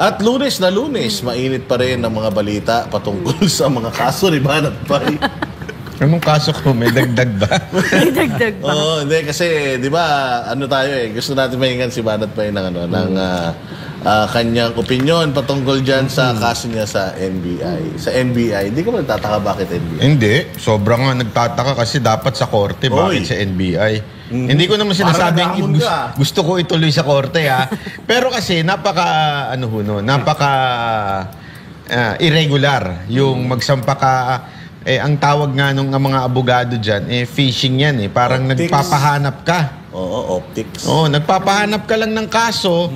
At Lunes na Lunes, mainit pa rin ang mga balita patungkol sa mga kaso ni Banat Pay. Anong kaso ko? May dagdag ba? May dagdag ba? Oo, hindi kasi 'di ba, ano tayo gusto natin mahingan si Banat Pay ng ng kanyang opinion patungkol diyan sa kaso niya sa NBI. Sa NBI, hindi ka ba nagtataka bakit NBI? Hindi, sobrang nga nagtataka kasi dapat sa korte, bakit sa NBI? Hindi ko naman sinasabing gusto ko ituloy sa korte ha. Pero kasi napaka irregular yung magsampa ka. Ang tawag nga nung mga abogado dyan, phishing yan parang optics. Nagpapahanap ka. Oo, optics. Oo, nagpapahanap ka lang ng kaso.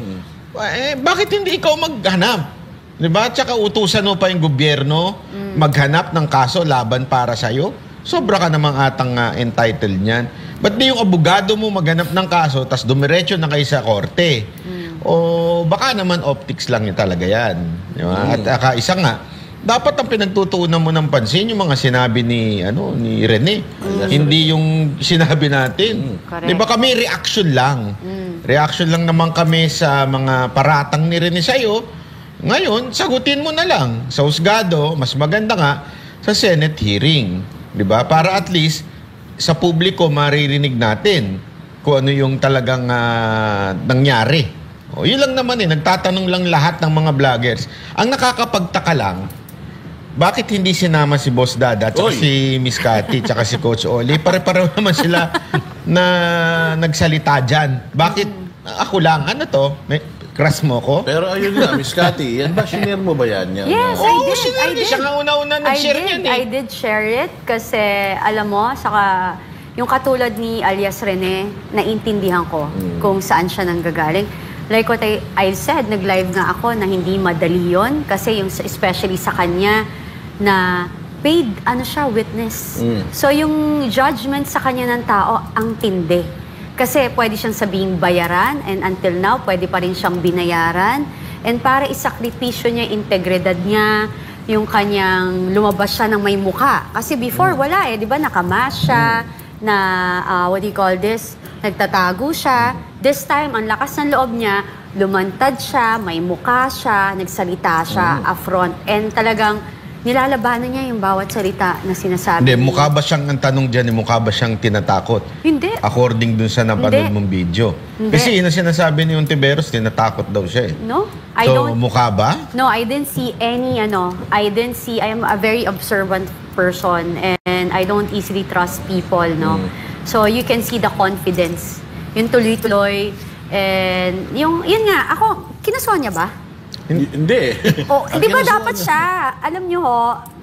Bakit hindi ikaw maghanap? Diba? Tsaka utusan mo pa yung gobyerno maghanap ng kaso laban para sa'yo. Sobra ka namang atang entitled niyan. Ba't di yung abogado mo maghanap ng kaso tas dumiretso na kayo sa korte? O baka naman optics lang yung talaga yan. Diba? At isa nga, dapat ang pinagtutuunan mo ng pansin yung mga sinabi ni Rene. Hindi yung sinabi natin. Di ba kami reaction lang? Reaction lang naman kami sa mga paratang ni Rene sa'yo. Ngayon, sagutin mo na lang. Sa husgado, mas maganda nga sa Senate hearing. Di ba? Para at least sa publiko maririnig natin kung ano yung talagang nangyari. O, yun lang naman nagtatanong lang lahat ng mga vloggers. Ang nakakapagtaka lang, bakit hindi sinama si Boss Dada at si Miss Cathy at si Coach Oli? Pare-pareho naman sila na nagsalita dyan. Bakit ako lang? Ano to? Crush mo ko? Pero ayun nga, Miss Cathy, yan ba, sinare mo ba yan? Yes, I did. Siya nga una-una nag-share yan I did share it kasi alam mo, saka yung katulad ni alias Rene, naintindihan ko kung saan siya nanggagaling. Like what I said, nag-live nga ako na hindi madali yun kasi yung especially sa kanya na paid, witness. So yung judgment sa kanya ng tao, ang tindi. Kasi pwede siyang sabihing bayaran and until now, pwede pa rin siyang binayaran. And para isakripisyo niya, integridad niya, yung kanyang lumabas siya ng may muka. Kasi before, wala di ba? Nakamask siya, na, what do you call this? Nagtatago siya. This time, ang lakas ng loob niya, lumantad siya, may muka siya, nagsalita siya, affront. And talagang nilalabanan niya yung bawat salita na sinasabi. Hindi, mukha ba siyang, ang tanong dyan, mukha ba siyang tinatakot? Hindi. According dun sa napanood mong video. Hindi. Kasi yun ang sinasabi ni Ontiveros, tinatakot daw siya No, mukha ba? No, I didn't see any, I am a very observant person and I don't easily trust people, no? So you can see the confidence. Yung tuloy-tuloy. And yun nga, ako, kinasuhan niya ba? Hindi. Di ba dapat siya? Alam niyo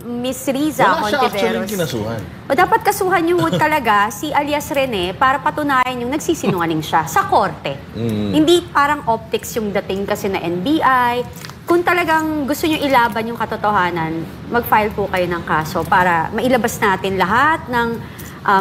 Miss Riza Wala siya actually Ontiveros. kinasuhan. O dapat kasuhan niyo talaga si alias Rene para patunayan yung nagsisinungaling siya sa korte. Hindi parang optics yung dating kasi na NBI. Kung talagang gusto niyo ilaban yung katotohanan, mag-file po kayo ng kaso para mailabas natin lahat ng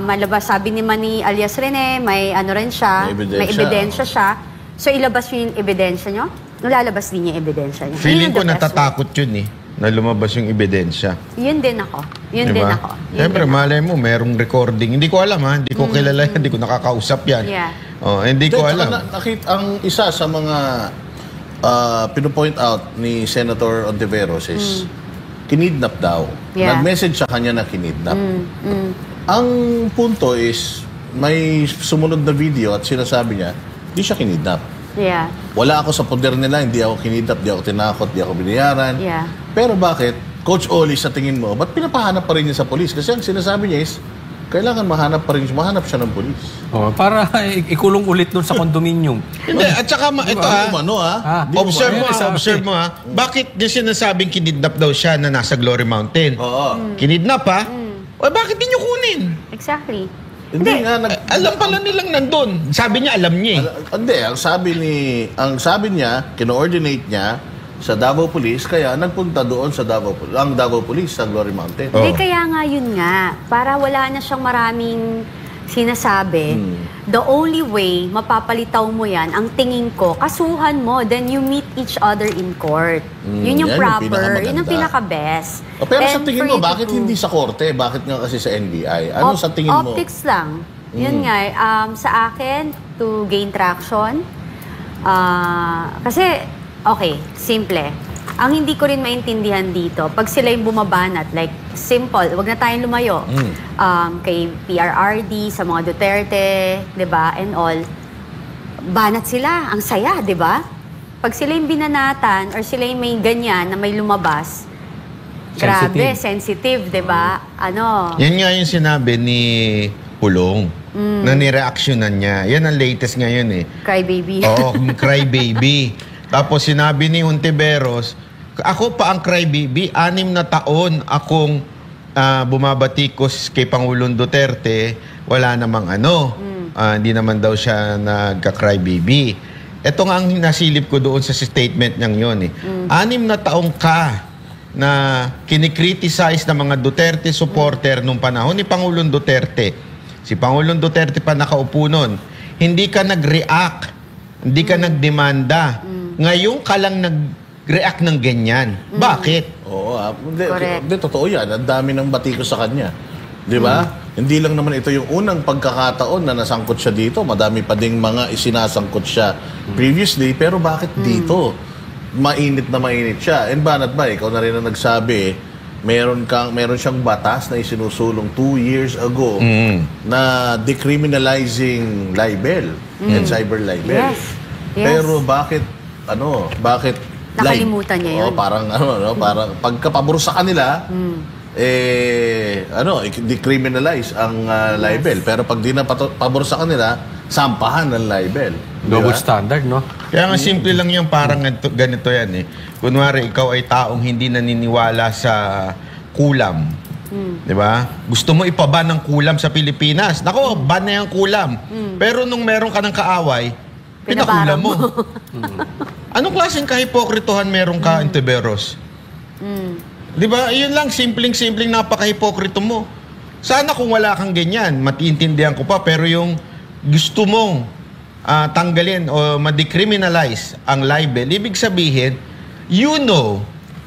malabas. Sabi naman ni alias Rene, may rin siya, may ebidensya siya. So ilabas niyo yung ebidensya niyo? Lalabas din yung ebidensya niya. Feeling ko natatakot yun na lumabas yung ebidensya. Yun din ako. Yun din ako. Siyempre, malay mo, merong recording. Hindi ko alam hindi ko kilala yan, hindi ko nakakausap yan. Yeah. Hindi ko alam. Ang isa sa mga pinopoint out ni Senator Ontiveros is kinidnap daw. Yeah. Nag-message sa kanya na kinidnap. Ang punto is, may sumunod na video at sinasabi niya, di siya kinidnap. Yeah. Wala ako sa poder nila, hindi ako kinidnap, di ako tinakot, di ako binayaran. Yeah. Pero bakit, Coach Oli, sa tingin mo, ba't pinapahanap pa rin niya sa polis? Kasi ang sinasabi niya is, kailangan mahanap siya ng polis. Para ikulong ulit nun sa kondominium. Hindi, at saka ito observe mo bakit din sinasabing kinidnap daw siya na nasa Glory Mountain? Kinidnap bakit din niyo kunin? Exactly. Hindi nga alam pala nilang nandun. Sabi niya, alam niya Hindi, ang sabi niya, kino-ordinate niya sa Davao Police, kaya nagpunta doon sa Davao Police sa Glory Mountain. Hindi, kaya nga yun nga. Para wala na siyang maraming sinasabi. The only way mapapalitaw mo yan, ang tingin ko, kasuhan mo, then you meet each other in court. Yun yung proper, yun yung pinaka-best. Pero sa tingin mo, bakit hindi sa korte? Bakit nga kasi sa NBI? Ano sa tingin mo? Optics lang. Yun nga, sa akin, to gain traction. Kasi Okay, simple. Ang hindi ko rin maintindihan dito, pag sila yung bumabanat, like, simple, wag na tayong lumayo. Kay PRRD, sa mga Duterte, di ba, and all, banat sila, ang saya, di ba? Pag sila yung binanatan, or sila yung may ganyan na may lumabas, grabe, sensitive, di ba? Ano? Yan nga yung sinabi ni Pulong na nireaksyonan niya. Yan ang latest ngayon eh. Cry baby. Oo, cry baby. Tapos sinabi ni Hontiveros, ako pa ang cry baby, 6 na taon akong bumabatikos kay Pangulong Duterte, wala namang ano, hindi naman daw siya nagka-cry baby. Ito nga ang nasilip ko doon sa statement niyang yun eh. 6 na taong ka na kinikriticize ng mga Duterte supporter nung panahon ni Pangulong Duterte. Si Pangulong Duterte pa nakaupo nun. Hindi ka nag-react, hindi ka nagdemanda. Ngayon ka lang nag-react ng ganyan. Bakit? Oo, Correct. hindi, totoo yan. Ang dami ng batiko sa kanya. Di ba? Hindi lang naman ito yung unang pagkakataon na nasangkot siya dito. Madami pa ding mga isinasangkot siya previously. Pero bakit dito? Mainit na mainit siya. And Banat ba, ikaw na rin ang nagsabi, meron siyang batas na isinusulong 2 years ago na decriminalizing libel and cyber libel. Yes. Yes. Pero bakit Nakalimutan niya yun. parang parang pagkapabor sa kanila decriminalize ang libel. Pero pag di na pabor sa kanila, sampahan ng libel. Double Diba? standard, no? Kaya nga simple lang yung parang ganito yan eh. Kunwari, ikaw ay taong hindi naniniwala sa kulam. Di ba? Gusto mo ipaban ng kulam sa Pilipinas. Nako, ban na yung kulam. Pero nung meron ka ng kaaway, pinakulam mo. Anong klaseng kahipokritohan meron ka, Hontiveros? Di ba? Yun lang, simpleng-simpleng napaka-hipokrito mo. Sana kung wala kang ganyan, matiintindihan ko pa, pero yung gusto mong tanggalin o ma-decriminalize ang libel, ibig sabihin, you know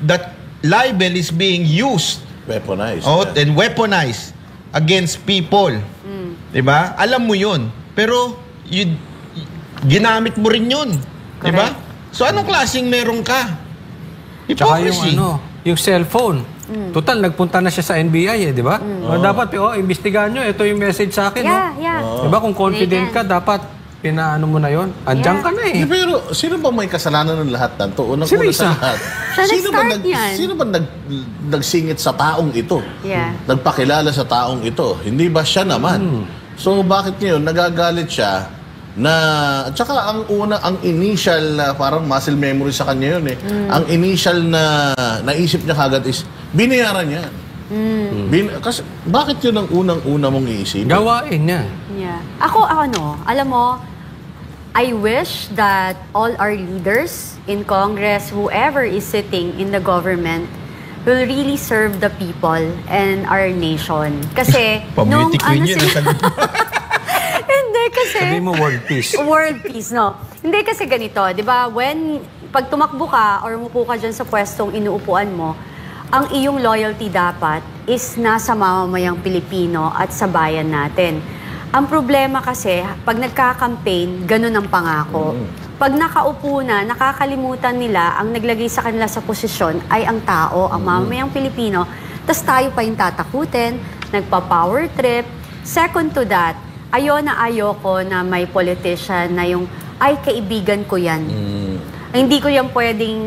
that libel is being used Weaponized. and weaponized against people. Diba? Alam mo yun. Pero ginamit mo rin yun. Diba? So anong klaseng meron ka? Tsaka Hypocrisy. yung cellphone. Total, nagpunta na siya sa NBI, di ba? Dapat, imbestigahan nyo. Ito yung message sa akin, Yeah. Di ba? Kung confident ka, dapat pinaano mo na yon. Andiyan ka na eh. Pero sino ba may kasalanan ng lahat ng to? Si Unang-una Risa. sa lahat. Siya nag-start yan. Sino ba nagsingit sa taong ito? Yeah. Nagpakilala sa taong ito? Hindi ba siya naman? So bakit ngayon nagagalit siya na at saka ang initial na parang muscle memory sa kanya yun eh. Ang initial na naisip niya kagad is binayaran niya. Kasi bakit yun ang unang-una mong iisip? Gawain niya. Yeah. Ako, alam mo, I wish that all our leaders in Congress, whoever is sitting in the government, will really serve the people and our nation. Kasi, Pamiliti queen yun. Hindi kasi... Sabi mo world peace. World peace, no? Hindi kasi ganito, di ba? Pag tumakbo ka or umupo ka dyan sa pwestong inuupuan mo, ang iyong loyalty dapat is nasa mamamayang Pilipino at sa bayan natin. Ang problema kasi, pag nagka-campaign, ganun ang pangako. Pag nakaupo na, nakakalimutan nila, ang naglagay sa kanila sa posisyon ay ang tao, ang mamamayang Pilipino, tas tayo pa yung tatakutin, nagpa-power trip. Second to that, ayoko na may politician na yung, ay, kaibigan ko yan. Hindi ko yan pwedeng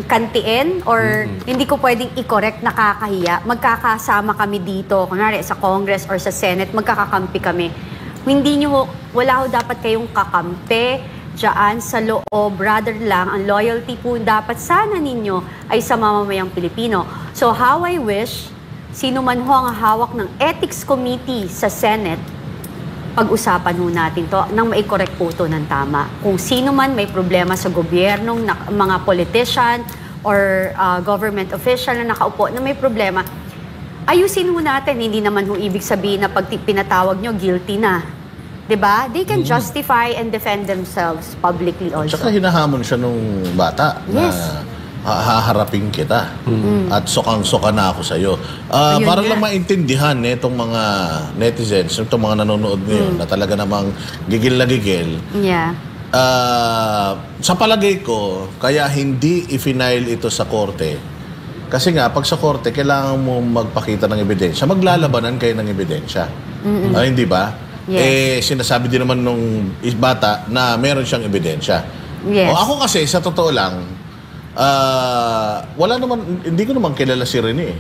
kantiin or hindi ko pwedeng i-correct, nakakahiya. Magkakasama kami dito, kunwari sa Congress or sa Senate, magkakakampi kami. Wala ho dapat kayong kakampi dyan sa loob, rather lang, ang loyalty po dapat sana ninyo ay sa mamamayang Pilipino. So how I wish, sino man ho ang hawak ng Ethics Committee sa Senate, pag-usapan ho natin to nang mai-correct po to ng tama. Kung sino man may problema sa gobyernong mga politician or government official na nakaupo na may problema, ayusin ho natin. Hindi naman ho ibig sabihin na pag pinatawag nyo, guilty na. Diba? They can justify and defend themselves publicly also. Tsaka hinahamon siya nung bata Yes. na haharapin kita at sokang-soka na ako sa'yo. Ayun Para nga. lang maintindihan itong mga netizens, itong mga nanonood ngayon na talaga namang gigil na gigil, Yeah. sa palagay ko, kaya hindi i-final ito sa korte. Kasi nga, pag sa korte, kailangan mo magpakita ng ebidensya. Maglalabanan kayo ng ebidensya. Hindi ba? Yes. Sinasabi din naman nung bata na meron siyang ebidensya. Yes. O ako kasi, sa totoo lang, wala naman, hindi ko naman kilala si Rene.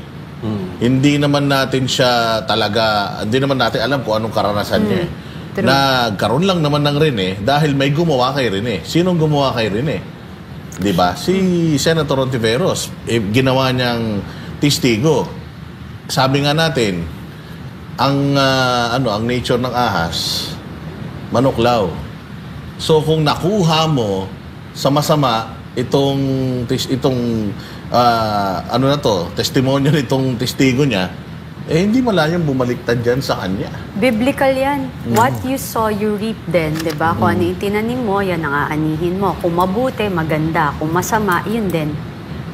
Hindi naman natin siya talaga, hindi naman natin alam kung anong karanasan niya. True. Nagkaroon lang naman ng Rene dahil may gumawa kay Rene. Sinong gumawa kay Rene? 'Di ba? Si Senator Ontiveros, ginawa niyang testigo. Sabi nga natin, ang nature ng ahas, manuklaw. So kung nakuha mo sa masama itong testimonyo nitong testigo niya, hindi malayang bumaliktad dyan sa kanya. Biblical yan. What you sow, you reap din, di ba? Kung ano yung tinanim mo, yan ang aanihin mo. Kung mabuti, maganda. Kung masama, yun din.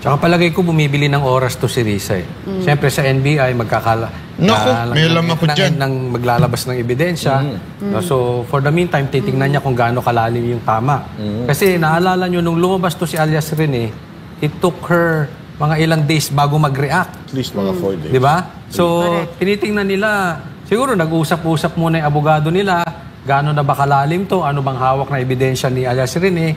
Tsaka palagay ko bumibili ng oras to si Risa eh. Siyempre sa NBI Naku, may alam ako dyan. maglalabas ng ebidensya. No, so for the meantime, titingnan niya kung gaano kalalim yung tama. Kasi naalala nyo, nung lumabas to si alias Rene, it took her mga ilang days bago mag-react. At least mga 4 days. Di ba? So, tinitingnan nila, siguro nag-usap-usap muna yung abogado nila, gaano na ba kalalim to, ano bang hawak na ebidensya ni alias Rene,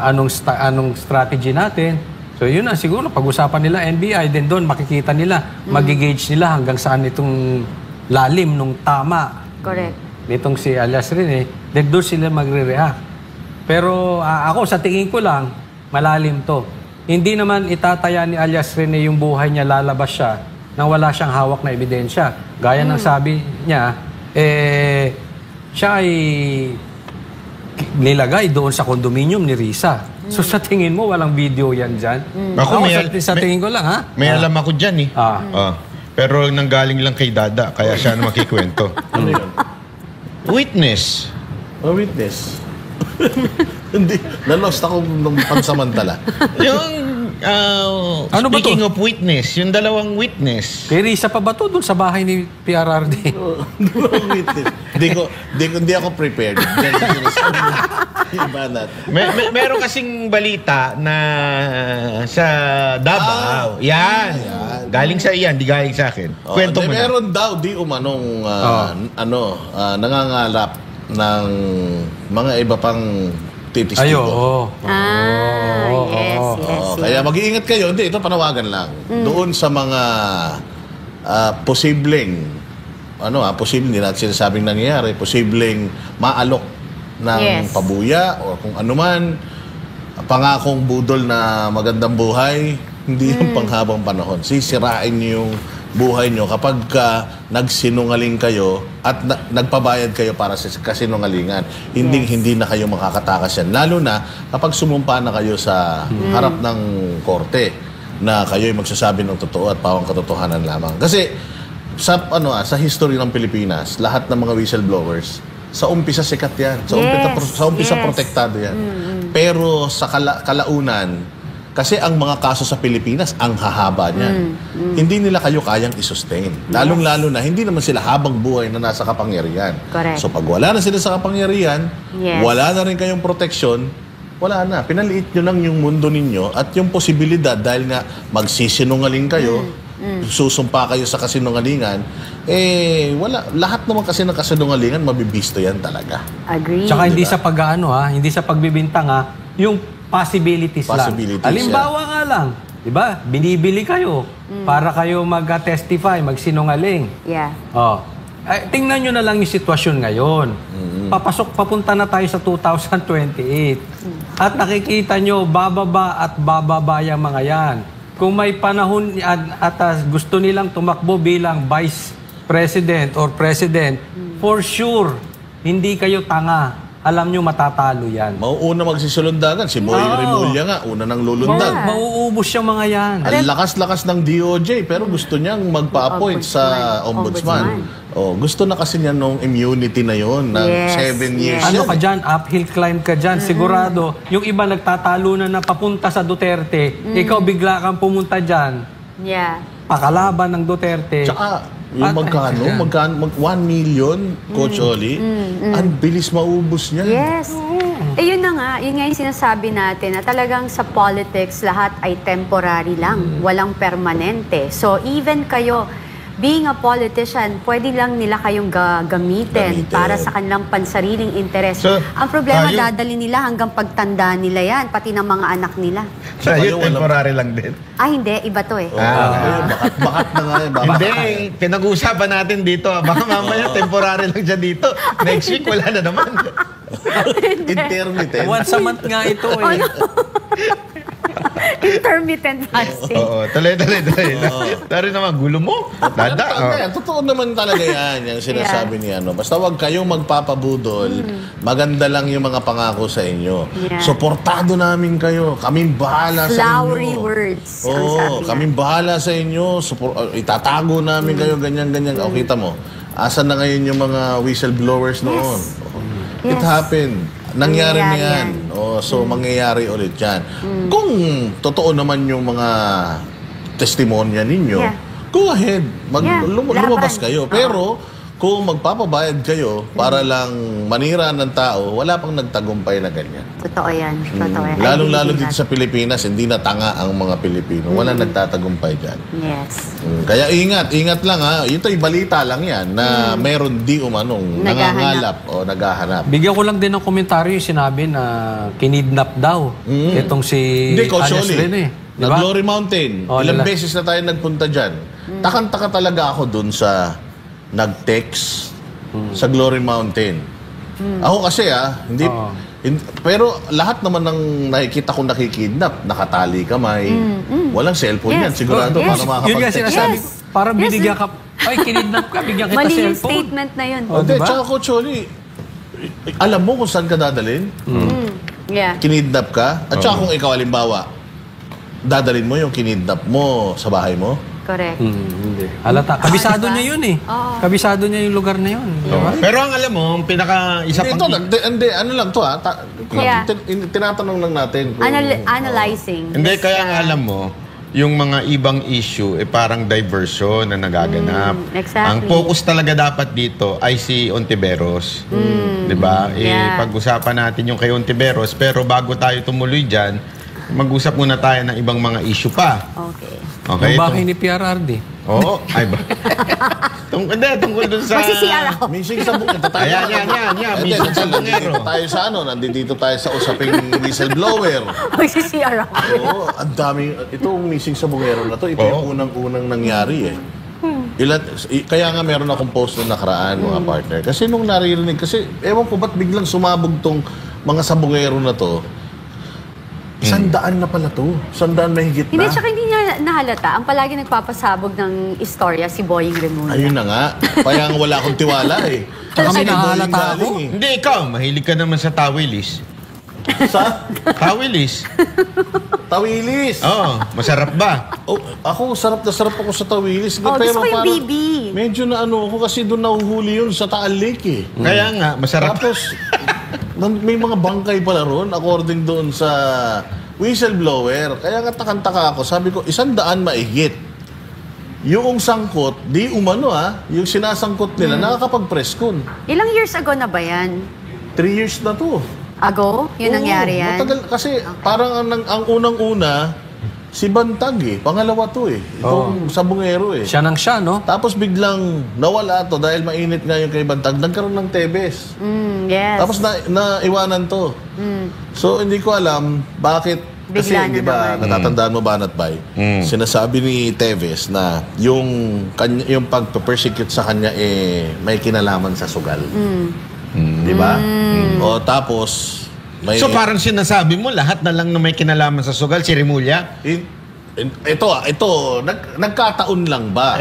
anong strategy natin. So, yun na, siguro, pag-usapan nila NBI, then doon makikita nila, mag-gauge nila hanggang saan itong lalim nung tama. Correct. Nitong si alias Rene, then doon sila magre-react. Pero ako, sa tingin ko lang, malalim to. Hindi naman itataya ni alias Rene yung buhay niya, lalabas siya nang wala siyang hawak na ebidensya. Gaya ng sabi niya, siya ay nilagay doon sa condominium ni Risa. So sa tingin mo, walang video yan dyan? Ako, sa tingin ko lang, ha? May alam ako dyan eh. Pero nanggaling lang kay Dada, kaya siya na makikwento. Ano yun? Witness. Witness. Hindi. Na-lost ako nung pansamantala. Yung, Ano ba speaking to? of witness, yung dalawang witness. Kay Risa pa ba to doon sa bahay ni PRRD? Witness. Hindi ako prepared. Ibanat. Meron kasing balita na sa Davao. Yan. Galing sa iyan, di galing sa akin. Kwento mo na. Meron daw di umanong nangangalap ng mga iba pang titistigo. Yes. Kaya mag-iingat kayo. Hindi, ito panawagan lang. Doon sa mga posibleng hindi natin sinasabing nangyayari, posibleng maalok ng pabuya o kung anuman, pangakong budol na magandang buhay, hindi yung panghabang panahon. Sisirain niyo yung buhay nyo kapag nagsinungaling kayo at nagpabayad kayo para sa kasinungalingan. Hindi na kayo makakatakas yan. Lalo na kapag sumumpa na kayo sa harap ng korte na kayo'y magsasabi ng totoo at pawang katotohanan lamang. Kasi sa history ng Pilipinas, lahat ng mga whistleblowers, sa umpisa sikat yan. Sa umpisa protektado yan. Pero sa kalaunan, kasi ang mga kaso sa Pilipinas, ang hahaba niyan. Hindi nila kayo kayang i-sustain. Lalong-lalo na, hindi naman sila habang buhay na nasa kapangyarihan. Correct. So pag wala na sila sa kapangyarihan, wala na rin kayong proteksyon, wala na. Pinaliit nyo lang yung mundo ninyo at yung posibilidad dahil nga magsisinungaling kayo, susumpa kayo sa kasinungalingan, wala. Lahat naman kasi ng kasinungalingan, mabibisto yan talaga. Agree. Tsaka hindi sa hindi sa pagbibintang, yung possibilities lang. Halimbawa nga lang, di ba? Binibili kayo para kayo mag-testify, magsinungaling. Yeah. Tingnan nyo na lang yung sitwasyon ngayon. Papunta na tayo sa 2028. At nakikita nyo, bababa at bababa yung mga yan. Kung may panahon at gusto nilang tumakbo bilang vice president or president, for sure, hindi kayo tanga. Alam nyo, matatalo yan. Mauuna magsisulundagan. Si Boy Rimulya nga, una nang lulundag. Mauubos yung mga yan. Ang lakas-lakas ng DOJ, pero gusto niyang magpa-appoint sa ombudsman. Gusto na kasi niya nung immunity na yon ng 7 years. Ano ka dyan? Uphill climb ka dyan. Sigurado, yung iba nagtatalo na papunta sa Duterte, ikaw bigla kang pumunta dyan. Yeah. Pakalaban ng Duterte. Tsaka, Yung magkano? 1 million, Coach Oli? Ang bilis maubos niya. Yes. Eh yun na nga, yun nga yung sinasabi natin na talagang sa politics lahat ay temporary lang, walang permanente. So even kayo, being a politician, pwede lang nila kayong gamitin para sa kanilang pansariling interes. So, ang problema, tayo- dadali nila hanggang pagtanda nila yan, pati ng mga anak nila. Tayo, temporary lang din. Ah, hindi, iba to eh. Bakat na nga. Hindi, pinag-uusapan natin dito. Baka mamaya temporary lang siya dito. Next week, wala na naman. Intermittent. Once a month nga ito eh. Intermittent fasting. Oo, tuloy. Dari naman, gulo mo. Dada. Kaya, totoo naman talaga yan, yung sinasabi ni ano. Basta wag kayong magpapabudol, maganda lang yung mga pangako sa inyo. Yeah. Suportado namin kayo. Kaming bahala sa inyo. Flowery words, ang Oo, sabi nga. kaming bahala sa inyo. Itatago namin kayo, ganyan. O, kita mo. Asan na ngayon yung mga whistleblowers noon? It Yes. happened. Nangyari na Mangyayari yan. So, mangyayari ulit yan. Kung totoo naman yung mga testimonya ninyo, Yeah. go ahead. Yeah, Lumabas laban. kayo. Pero, kung magpapabayad kayo para lang manira ng tao, wala pang nagtagumpay na ganyan. Totoo yan. Totoo yan. I Lalong-lalo believe dito that. sa Pilipinas, hindi na tanga ang mga Pilipino. Wala nagtatagumpay dyan. Yes. Kaya ingat lang ha. Ito'y balita lang yan na meron di umanong Naghahanap. nangangalap o naghahanap. Bigyan ko lang din ng komentaryo yung sinabi na kinidnap daw itong si Hindi, Coach Alias Oli. Rene. Di Na ba? Glory Mountain. Oh, Ilang nila. beses na tayo nagpunta dyan. Takang-taka talaga ako dun sa nag-text sa Glory Mountain. Ako kasi hindi, Oo. pero lahat naman ng nakikita kong nakikidnap, nakatali kamay, walang cellphone yan. Yes. Sigurado Yes. para Yun nga makakapag-text. sinasabi. Yes. Para Yes, binigyan ka, ay kinidnap ka, bigyan kita Mali yung cellphone. statement na yun. Oh, Hindi, diba? tsaka Coach Oli, alam mo kung saan ka dadalhin? Yeah. Kinidnap ka? At saka kung ikaw, halimbawa, dadalhin mo yung kinidnap mo sa bahay mo? Correct. Hindi. Halata. Kabisado diba? niya yun eh. Oo. Kabisado niya yung lugar na yun. Diba? Pero ang alam mo, ang isa Hindi, pang... hindi, ano lang to ha? Yeah. Tinatanong lang natin. kung- Analyzing. Hindi, This, kaya ang alam mo, yung mga ibang issue, parang diversion na nagaganap. exactly. Ang focus talaga dapat dito ay si Ontiveros. Di ba? yeah. Pag-usapan natin yung kay Ontiveros, pero bago tayo tumuloy dyan, mag-usap muna tayo ng ibang mga issue pa. Okay. Okay? Yung bahay ni PRRD. Oo. Ay ba? Tungkol dun sa... Magsisi-CR ako. Missing sa bukid. Ayan. Missing sa bungero. Nandito tayo sa ano, nandito tayo sa usaping whistleblower. Magsisi-CR ako. Oo, ang dami. Itong missing sa bungero na to, ito yung unang-unang nangyari eh. Kaya nga meron akong post nung nakaraan, mga partner. Kasi nung naririnig, kasi ewan ko ba't biglang sumabog tong mga sabungero na to. 100 na pala to. 100 mahigit na. Hindi, tsaka hindi niya nahalata. Ang palagi nagpapasabog ng istorya si Boying Remulla. Ayun na nga. Kaya nga wala akong tiwala eh. Tsaka Kasi may nahalata Boeing galing ako. eh. Hindi, ikaw. Mahilig ka naman sa tawilis. Sa Tawilis? Tawilis. Oo. Masarap ba? Oh, ako, sarap na sarap ako sa Tawilis. Oh, gusto ko yung parang BB. Medyo na ano ako kasi doon nahuhuli yun sa Taal Lake eh. Kaya nga, masarap. Tapos, may mga bangkay pala ron according doon sa whistleblower. Kaya nga takang-taka ako. Sabi ko, 100 maigit. Yung sangkot, di umano yung sinasangkot nila, nakakapag-preskon. Ilang years ago na ba yan? 3 years na to. Ago? Yun Oo, nangyari yan? Matagal, kasi parang ang unang-una, si Bantag eh. Pangalawa to eh. Itong sabungero eh. Siya nang siya, no? Tapos biglang nawala to dahil mainit nga yung kay Bantag. Nagkaroon ng Tebes. Yes. Tapos naiwanan to. So hindi ko alam bakit. Kasi Bigla na di ba naman. natatandaan mo Banat Bay? Sinasabi ni Tevez na yung pag-persecute sa kanya may kinalaman sa sugal. Di ba? O tapos may So parang sinasabi mo, lahat na lang na may kinalaman sa sugal, si Remulla? ito nagkataon lang ba?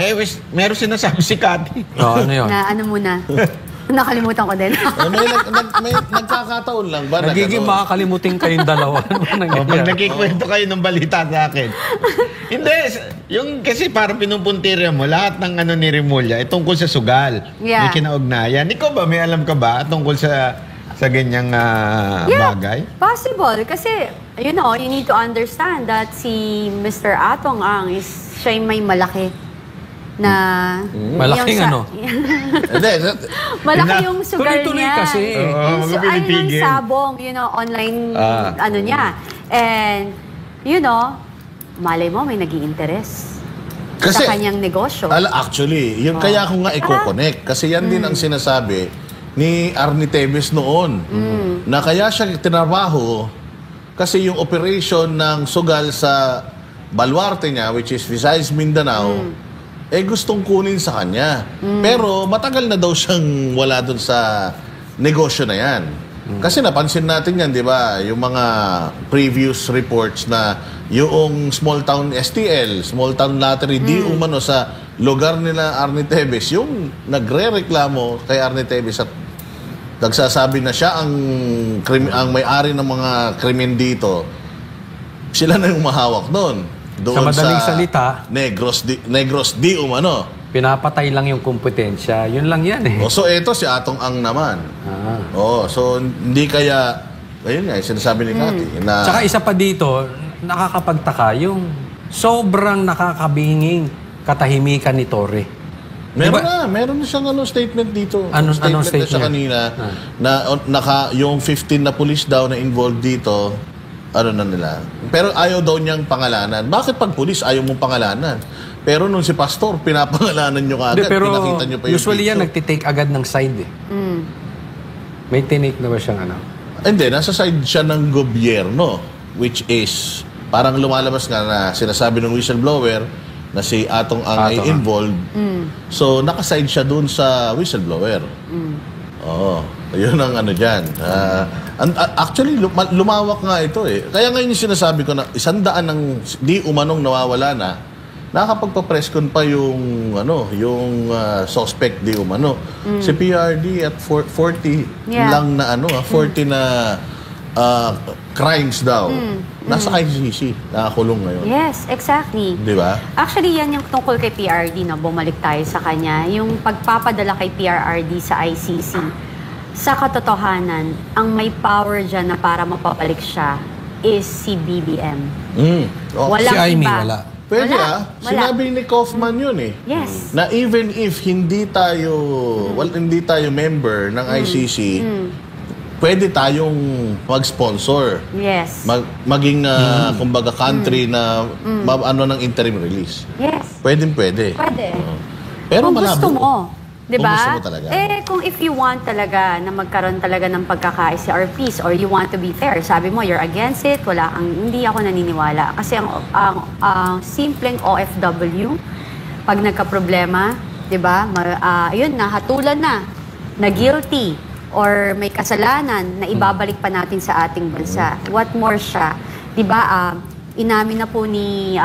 Meron sinasabi si Cathy. Oh, ano yun? Na ano muna? Nakalimutan ko din. may nagkakataon lang ba? na Nagiging gano'n? makakalimutin kayong dalawa. Pag nagkikwento kayo ng balita sa akin. Hindi, yung kasi parang pinupuntirya mo, lahat ng ano ni Remulla, tungkol sa sugal. Yeah. May kinaugnayan. Ikaw ba, may alam ka ba tungkol sa ganyang bagay? Possible. Kasi, you know, you need to understand that si Mr. Atong Ang siya yung may malaki na... Malaking yung ano? Hindi, Malaki yung sugal Tuloy-tuloy niya. kasi. Oo, Yung pinipigil. sabong, online Ah. ano niya. And, malay mo, may nag-i-interest Kasi- sa kanyang negosyo. actually, yun kaya ko nga i-connect. Kasi yan din ang sinasabi ni Arnie Tevez noon. Na kaya siya tinrabaho kasi yung operation ng sugal sa baluarte niya, which is Visayas Mindanao, gustong kunin sa kanya. Pero matagal na daw siyang wala dun sa negosyo na yan. Kasi napansin natin yan, di ba? Yung mga previous reports na yung small town STL, small town lottery, di umano sa lugar nila Arnie Tevez, yung nagre-reklamo kay Arnie Tevez at nagsasabi na siya ang may-ari ng mga krimen dito, sila na yung mahawak doon. Doon Sa madaling salita, Negros di umano. pinapatay lang yung kompetensya. Yun lang yan eh. So eto si Atong Ang naman. So hindi kaya, ayun nga, sinasabi ni Cathy na... Tsaka isa pa dito, nakakapagtaka yung sobrang nakakabinging katahimikan ni Torre. Meron na siyang statement dito. Anong na siya statement? kanina na yung 15 na pulis daw na involved dito, ano na nila. Pero ayaw daw niyang pangalanan. Bakit pag pulis ayaw mong pangalanan? Pero nung si Pastor, pinapangalanan niyo kaagad. Hindi, pero Pinakita niyo pa yung usually yan, picture. nagtitake agad ng side eh. May tinake na ba siyang ano? Hindi, nasa side siya ng gobyerno, which is parang lumalabas nga na sinasabi ng whistleblower na si Atong Ang ay involved. So, nakaside siya dun sa whistleblower. Oo. Yun ang ano dyan. Actually, lumawak nga ito eh. Kaya ngayon yung sinasabi ko na 100 ng di umanong nawawala na, nakakapagpa-press con pa yung suspect di umano. Si PRD at 40 lang na 40 na crimes daw. Nasa ICC, nakakulong ngayon. Yes, exactly. Di ba? Actually, yan yung tungkol kay PRD na bumalik tayo sa kanya. Yung pagpapadala kay PRRD sa ICC. Sa katotohanan, ang may power dyan na para mapabalik siya is si BBM. Walang Si Aimee, iba. wala. Pwede Wala. Sinabi ni Kaufman yun eh. Yes. Na even if hindi tayo member ng ICC, pwede tayong mag-sponsor. Yes. Maging kumbaga country na ng interim release. Yes. Pwede. Pwede. Pero kung malabo. gusto mo. Kung Diba? gusto mo talaga. Kung if you want talaga na magkaroon talaga ng pagkakaisa or peace or you want to be fair, sabi mo you're against it, hindi ako naniniwala. Kasi ang simpleng OFW, pag nagka-problema, diba, yun, nahatulan na guilty, or may kasalanan na ibabalik pa natin sa ating bansa. What more siya? Diba, inamin na po ni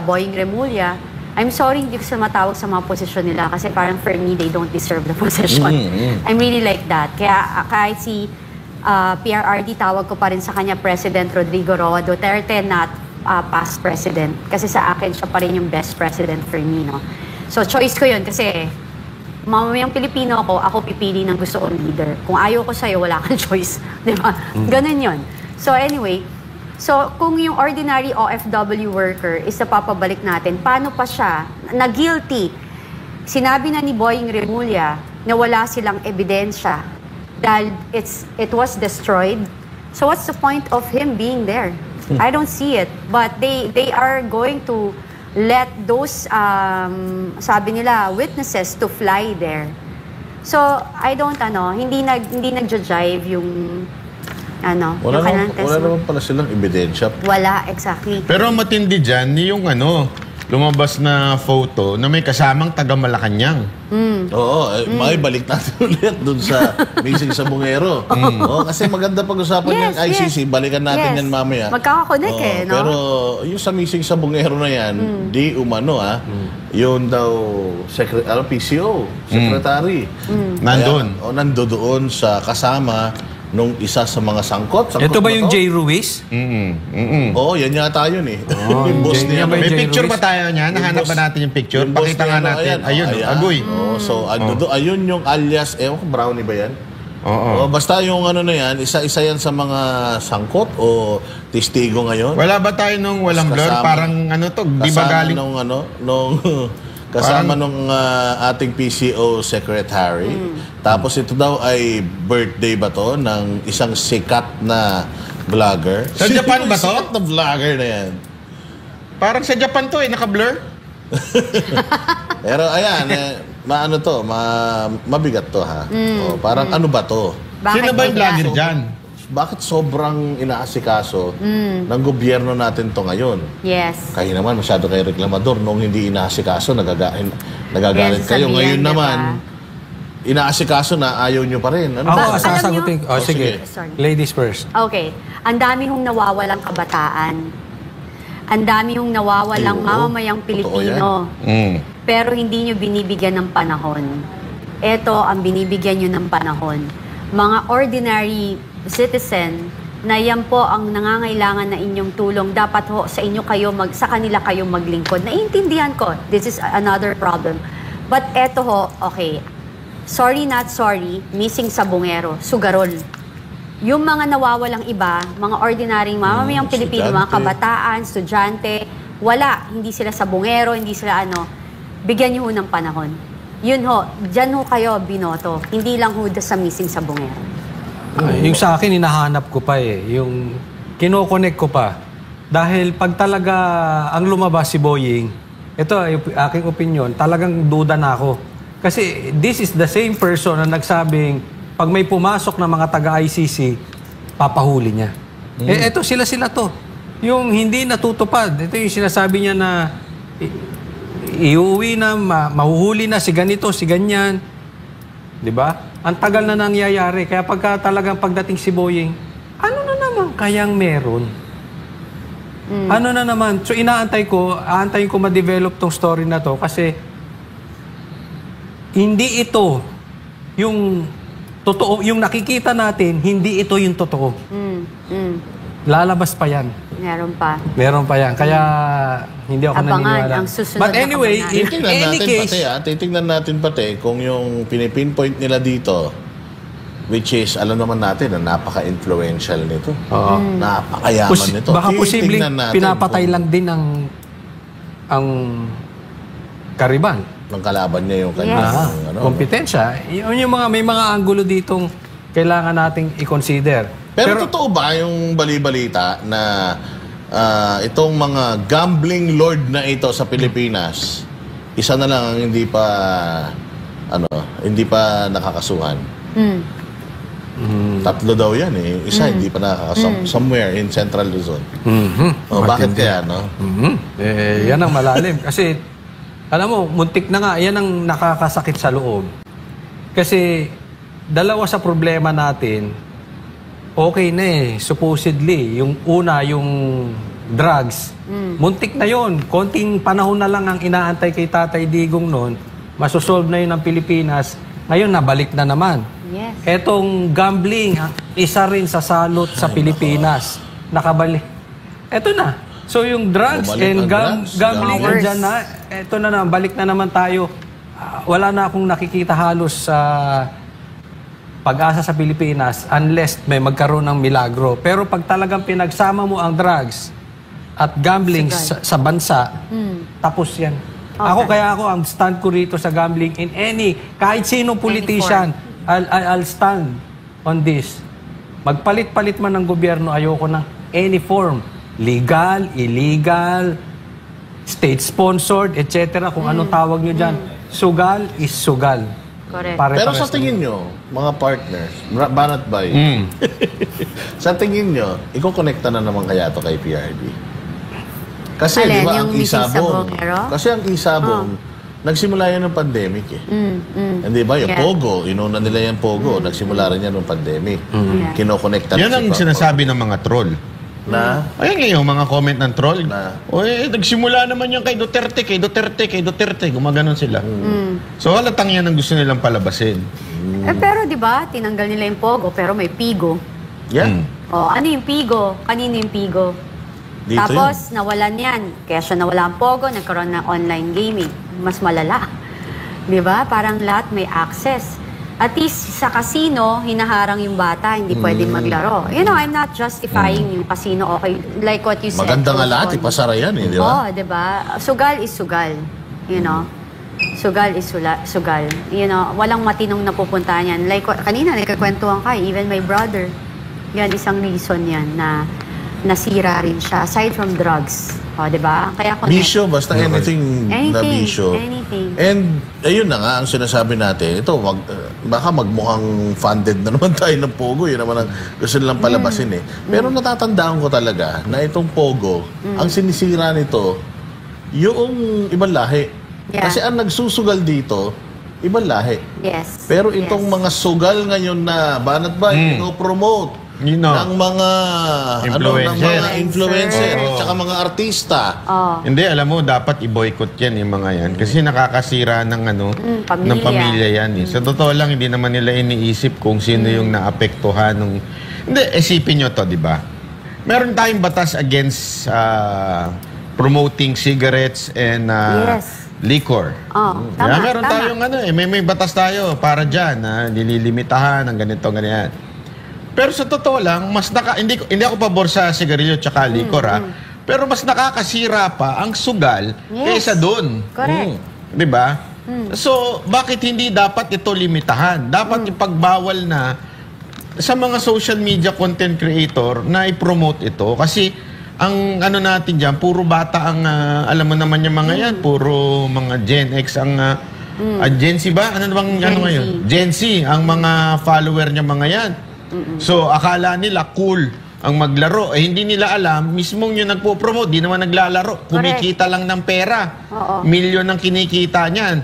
Boying Remulla, I'm sorry, hindi ko sila matawag sa mga posisyon nila kasi parang for me, they don't deserve the position. I'm really like that. Kaya kahit si PRRD, tawag ko pa rin sa kanya President Rodrigo Roa Duterte, not past president. Kasi sa akin, siya pa rin yung best president for me, no? So, choice ko yun kasi mamamayang Pilipino ako pipili ng gusto kong leader. Kung ayaw ko sa'yo, wala kang choice. Di ba? Ganun yun. So, anyway, kung yung ordinary OFW worker is napapabalik natin, paano pa siya na guilty? Sinabi na ni Boying Remulla na wala silang ebidensya dahil it was destroyed. So what's the point of him being there? I don't see it. But they are going to let those, sabi nila, witnesses to fly there. So, I don't, hindi nag-jive yung Wala yung kanilang naman pala silang ebidensya. Wala, exactly. Pero ang matindi dyan, yung lumabas na photo na may kasamang taga Malacanang. Oo, may balik natin ulit dun sa missing sa Bungero. Oo, kasi maganda pag-usapan yung ICC, balikan natin yan mamaya. Magkakakonek no? Pero yung sa missing sa Bungero na yan, di umano yun daw, PCO, secretary. Nandun. Nandoon sa kasama nung isa sa mga sangkot. Ito ba yung J. Ruiz? Oo, yan yata yun eh. Yung boss niya. May Jay picture Ruiz? ba tayo niya? Nahanap ba natin yung picture? Yung boss Pakita niya, nga natin. Ayun, ayan. agoy. So, ayun yung alias, ewan ko, Brownie ba yan? Oo. O basta yung ano na yan, isa-isa yan sa mga sangkot o testigo ngayon. Wala ba tayo nung walang blur? Kasama- Parang ano to, di ba Kasama galing? nung kasama nung ating PCO secretary. Tapos ito daw ay birthday ba to ng isang sikat na vlogger. Sa Japan ba to? Sikat na vlogger na yan. Parang sa Japan to naka-blur. Pero ayan, maano to, mabigat to ha. O, parang ano ba to? Bakit Sino ba yung bigla? vlogger dyan? Bakit sobrang inaasikaso ng gobyerno natin to ngayon? Yes. Kayo naman, masyado kayo reklamador. Nung hindi inaasikaso, nagagalit Yes, kayo. sasabihan, Ngayon di ba? naman, inaasikaso na ayaw nyo pa rin. Ano Ako, ba? Alam sasagutin. niyo- Oh, Oh, sige. sige. Sorry. Ladies first. Okay. Ang dami hong nawawalang kabataan. Ang dami hong nawawalang Ay, oo. mamamayang Totoo Pilipino. Pero hindi nyo binibigyan ng panahon. Ito ang binibigyan nyo ng panahon. Mga ordinary citizen na yan po ang nangangailangan na inyong tulong. Dapat ho sa inyo sa kanila kayo maglingkod. Naiintindihan ko. This is another problem. But eto ho, okay. Sorry not sorry, missing sa bungero, sugarol. Yung mga nawawalang iba, mga ordinaryong mamamayang Pilipino, mga estudyante. kabataan, estudyante, wala. Hindi sila sa bungero, hindi sila bigyan nyo ho ng panahon. Yun ho, dyan ho kayo binoto. Hindi lang ho sa missing sa bungero. Yung sa akin, hinahanap ko pa eh. Yung kinokonek ko pa. Dahil pag talaga ang lumabas si Boying, ito yung aking opinion, talagang duda na ako. Kasi this is the same person na nagsabing pag may pumasok na mga taga-ICC, papahuli niya. Eh, eto sila to. Yung hindi natutupad. Ito yung sinasabi niya na iuwi na, mahuhuli na si ganito, si ganyan. Di ba? Ang tagal na nangyayari. Kaya pagka talagang pagdating si Boying, ano na naman kayang meron? Ano na naman? So aantayin ko ma-develop tong story na to kasi hindi ito yung totoo, yung nakikita natin, hindi ito yung totoo. Lalabas pa yan. Meron pa yan. Kaya hindi ako Abangan naniniwala. ang susunod But na anyway, kabanata. in any case, Titingnan natin pati kung yung pinipinpoint nila dito, which is, alam naman natin na napaka-influential nito. Oo. Napakayaman nito. Baka Titingnan posibleng natin pinapatay kung lang din ang Kariban. ng kalaban niya yung kanyang Yes. Kompetensya. Yun yung may mga anggulo ditong kailangan nating i-consider. Pero totoo ba yung bali-balita na itong mga gambling lord na ito sa Pilipinas, isa na lang ang hindi pa nakakasuhan? Tatlo daw yan eh. Isa hindi pa nakakasuhan. Somewhere in Central Luzon. Bakit kaya, no? Yan ang malalim. Kasi, alam mo, muntik na nga, yan ang nakakasakit sa loob. Kasi, dalawa sa problema natin, okay na eh, supposedly. Yung una, yung drugs, muntik na yon. Konting panahon na lang ang inaantay kay Tatay Digong noon, masosolve na yun ng Pilipinas. Ngayon, nabalik na naman. Yes. Etong gambling, isa rin sa salot sa Pilipinas. Nakabalik. Eto na. So yung drugs Bumalik and ang drugs, gambling, Hours. andyan na. Eto na, balik na naman tayo. Wala na akong nakikita halos sa pag-asa sa Pilipinas unless may magkaroon ng milagro. Pero pag talagang pinagsama mo ang drugs at gambling sa bansa, tapos yan. Okay. Ako ang stand ko rito sa gambling in kahit sino politician, I'll stand on this. Magpalit-palit man ng gobyerno, ayoko ng any form. Legal, illegal, state-sponsored, etc. Kung anong tawag nyo dyan. Sugal is sugal. Correct. Pero sa tingin nyo, mga partners, Banat Bay, sa tingin nyo, iko-connecta na naman kaya to kay PRD? Kasi Alin, di ba yung ang meeting sa isabong, Bongero? kasi ang isabong, nagsimula yan ng pandemic eh. Hindi ba? Yung Yeah. Pogo, inuna nila yung Pogo, nagsimula rin yan ng pandemic. Yeah. Kino-connecta Yan na ang si Paco. sinasabi ng mga troll. Na, Ayan nga yung mga comment ng troll. Na? Nagsimula naman yan kay Duterte. Gumaganon sila. So halatang yan ang gusto nilang palabasin. Pero di ba, tinanggal nila yung Pogo, pero may Pigo. yan. Ano yung Pigo? Kanino yung Pigo? Dito Tapos, nawalan yan. Kaya siya nawala ang Pogo, nagkaroon ng online gaming. Mas malala. Di ba? Parang lahat may access. At least sa casino, hinaharang yung bata, hindi pwedeng maglaro. You know, I'm not justifying yung casino, okay. Like what you said. Maganda nga Tony. lahat, ipasara yan eh, di ba? Oo, di ba? Sugal is sugal. You know? Sugal is sugal. You know, walang matinong napupuntahan yan. Like kanina, nagkakwentuhan ka, even my brother. Yan, isang reason yan na nasira rin siya. Aside from drugs. O, di ba? Kaya Bisyo, basta anything na bisyo. Anything. And ayun na nga ang sinasabi natin. Ito, baka magmukhang funded na naman tayo ng Pogo. Yun naman ang gusto nilang palabasin eh. Pero natatandaan ko talaga na itong Pogo, ang sinisira nito, yung ibang lahi. Yeah. Kasi ang nagsusugal dito, ibang lahi. Yes. Pero itong mga sugal ngayon na banat ba, promote You know. ng mga ng Influencer. mga influencer Oo. at saka mga artista. Oh. Hindi, alam mo, dapat i-boycott yan yung mga yan. Kasi nakakasira ng pamilya. ng pamilya yan. Eh. Sa totoo lang, hindi naman nila iniisip kung sino yung naapektuhan. Hindi, isipin nyo to, di ba? Meron tayong batas against promoting cigarettes and Yes. liquor. Oh, tama, Meron tama. tayong may batas tayo para dyan na nililimitahan ng ganito, ganyan. Pero sa totoo lang, hindi ako pabor sa sigarilyo at liquor, pero mas nakakasira pa ang sugal Yes. kaysa doon. Correct. Di ba? So, bakit hindi dapat ito limitahan? Dapat ipagbawal na sa mga social media content creator na i-promote ito. Kasi, ang ano natin dyan, puro bata ang, alam mo naman yung mga yan, puro mga Gen X ang, Gen Z ba? Ano bang, Gen ano Z. ngayon? Gen Z, ang mga follower niya mga yan. So, akala nila cool ang maglaro. Hindi nila alam, mismong yung nagpo-promote, di naman naglalaro. Kumikita lang ng pera. Oo. Milyon ang kinikita niyan.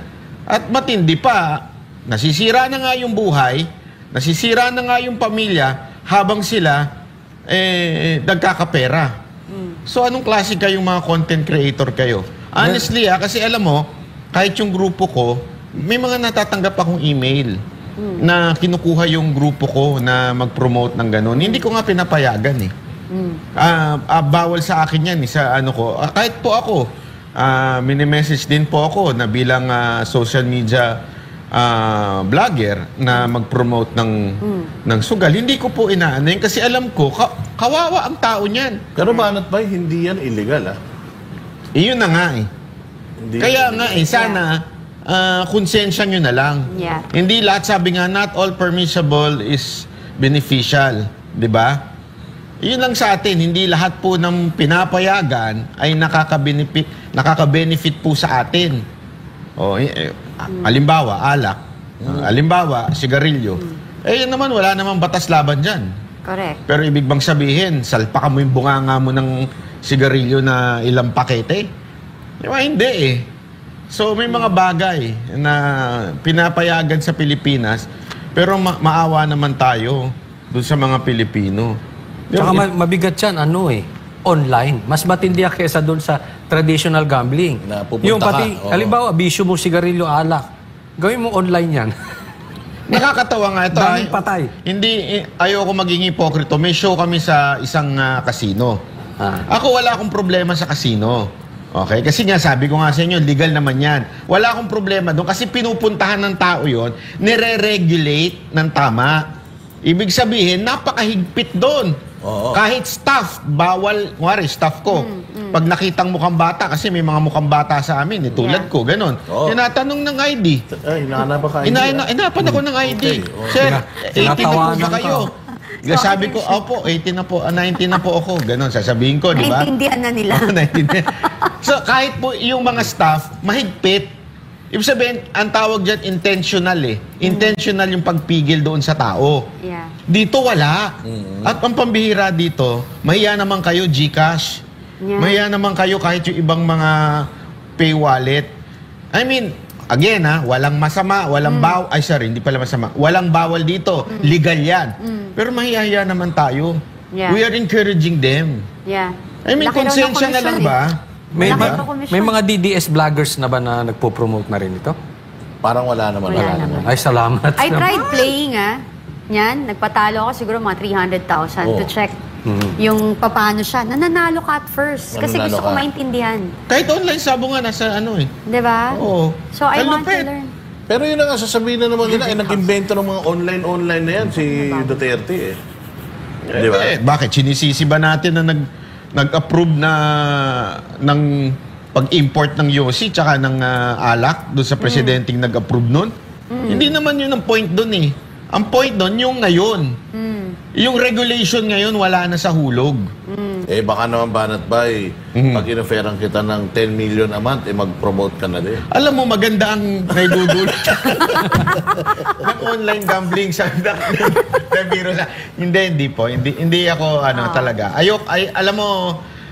At matindi pa, nasisira na nga yung buhay, nasisira na nga yung pamilya, habang sila, nagkakapera. So, anong klase kayong mga content creator kayo? Honestly, kasi alam mo, kahit yung grupo ko, may mga natatanggap akong email na kinukuha yung grupo ko na mag-promote ng ganun. Hindi ko nga pinapayagan eh. Bawal sa akin yan sa ano ko. Kahit po ako, mini-message din po ako na bilang social media vlogger na mag-promote ng sugal. Hindi ko po inaano yun kasi alam ko, kawawa ang tao niyan. Pero banat ba, hindi yan illegal Iyon na nga eh. Hindi Kaya nga sana konsensya nyo na lang. Yeah. Hindi lahat, sabi nga, not all permissible is beneficial. Di ba? Yun lang sa atin, hindi lahat po ng pinapayagan ay nakaka-benefit po sa atin. Halimbawa, alak. Halimbawa, sigarilyo. Yun naman, wala namang batas laban dyan. Correct. Pero ibig bang sabihin, salpakan mo yung bunganga mo ng sigarilyo na ilang pakete? Diba, hindi eh. So may mga bagay na pinapayagan sa Pilipinas, pero maawa naman tayo doon sa mga Pilipino. Tsaka mabigat yan, online. Mas matindi kaysa doon sa traditional gambling. Na pupunta Yung pati, ka, oo. halimbawa, bisyo mo sigarilyo, alak. Gawin mo online yan. Nakakatawa nga ito. Daming patay. Hindi, ayoko maging hipokrito. May show kami sa isang casino. Ako wala akong problema sa casino. Okay? Kasi nga sabi ko nga sa inyo, legal naman yan. Wala akong problema doon kasi pinupuntahan ng tao yon, nire-regulate ng tama. Ibig sabihin, napakahigpit doon. Oo. Kahit staff, bawal, kunwari, staff ko. Pag nakitang mukhang bata, kasi may mga mukhang bata sa amin, tulad ko, ganun. Oo. Tinatanong ng ID. Hinahanap pa kayo. Inapan ako ng ID. Okay, okay. Sir, 18 na po Tinatawanan ba kayo? Sabi ko, opo, 18 na po, 19 na po ako. Ganon, sasabihin ko, di ba? Naintindihan na nila. Naintindihan. So, kahit po yung mga staff, mahigpit. Ibig sabihin, ang tawag dyan, intentional eh. Intentional yung pagpigil doon sa tao. Yeah. Dito, wala. At ang pambihira dito, mahiya naman kayo, GCash. Yeah. Mahiya naman kayo kahit yung ibang mga pay wallet. I mean, again walang masama, walang ay sorry, hindi pala masama. Walang bawal dito. Legal yan. Pero mahiya naman tayo. Yeah. We are encouraging them. Yeah. I mean, Laki raw ng konsensya na lang komisyon ba? May, Malaki ma- pa komisyon. may mga DDS vloggers na ba na nagpo-promote na rin ito? Parang wala naman. Wala naman. Ay, salamat. I tried playing Yan, nagpatalo ako siguro mga 300,000 to check yung paano siya. Nananalo ka at first. Kasi Nananalo gusto ko ka. maintindihan. Kahit online sabo nga, nasa ano eh. Di ba? Oo. So I want to Kalupit. learn. Pero yun na nga, sasabihin na naman nila, nag-invento ng mga online na yan, si Duterte eh. Di ba? Bakit? Sinisisi ba natin na nag-approve na ng pag-import ng Yossi tsaka ng alak doon sa presidenteng nag-approve nun? Hindi naman yun ang point doon eh. Ang point doon, yung ngayon. Yung regulation ngayon, wala na sa hulog. Eh baka naman Banat Bay, pag inoferan kita ng 10 million a month, mag-promote ka na din. Alam mo, maganda ang naidudulot ng online gambling sa biro na. Hindi po. Hindi ako talaga. Alam mo,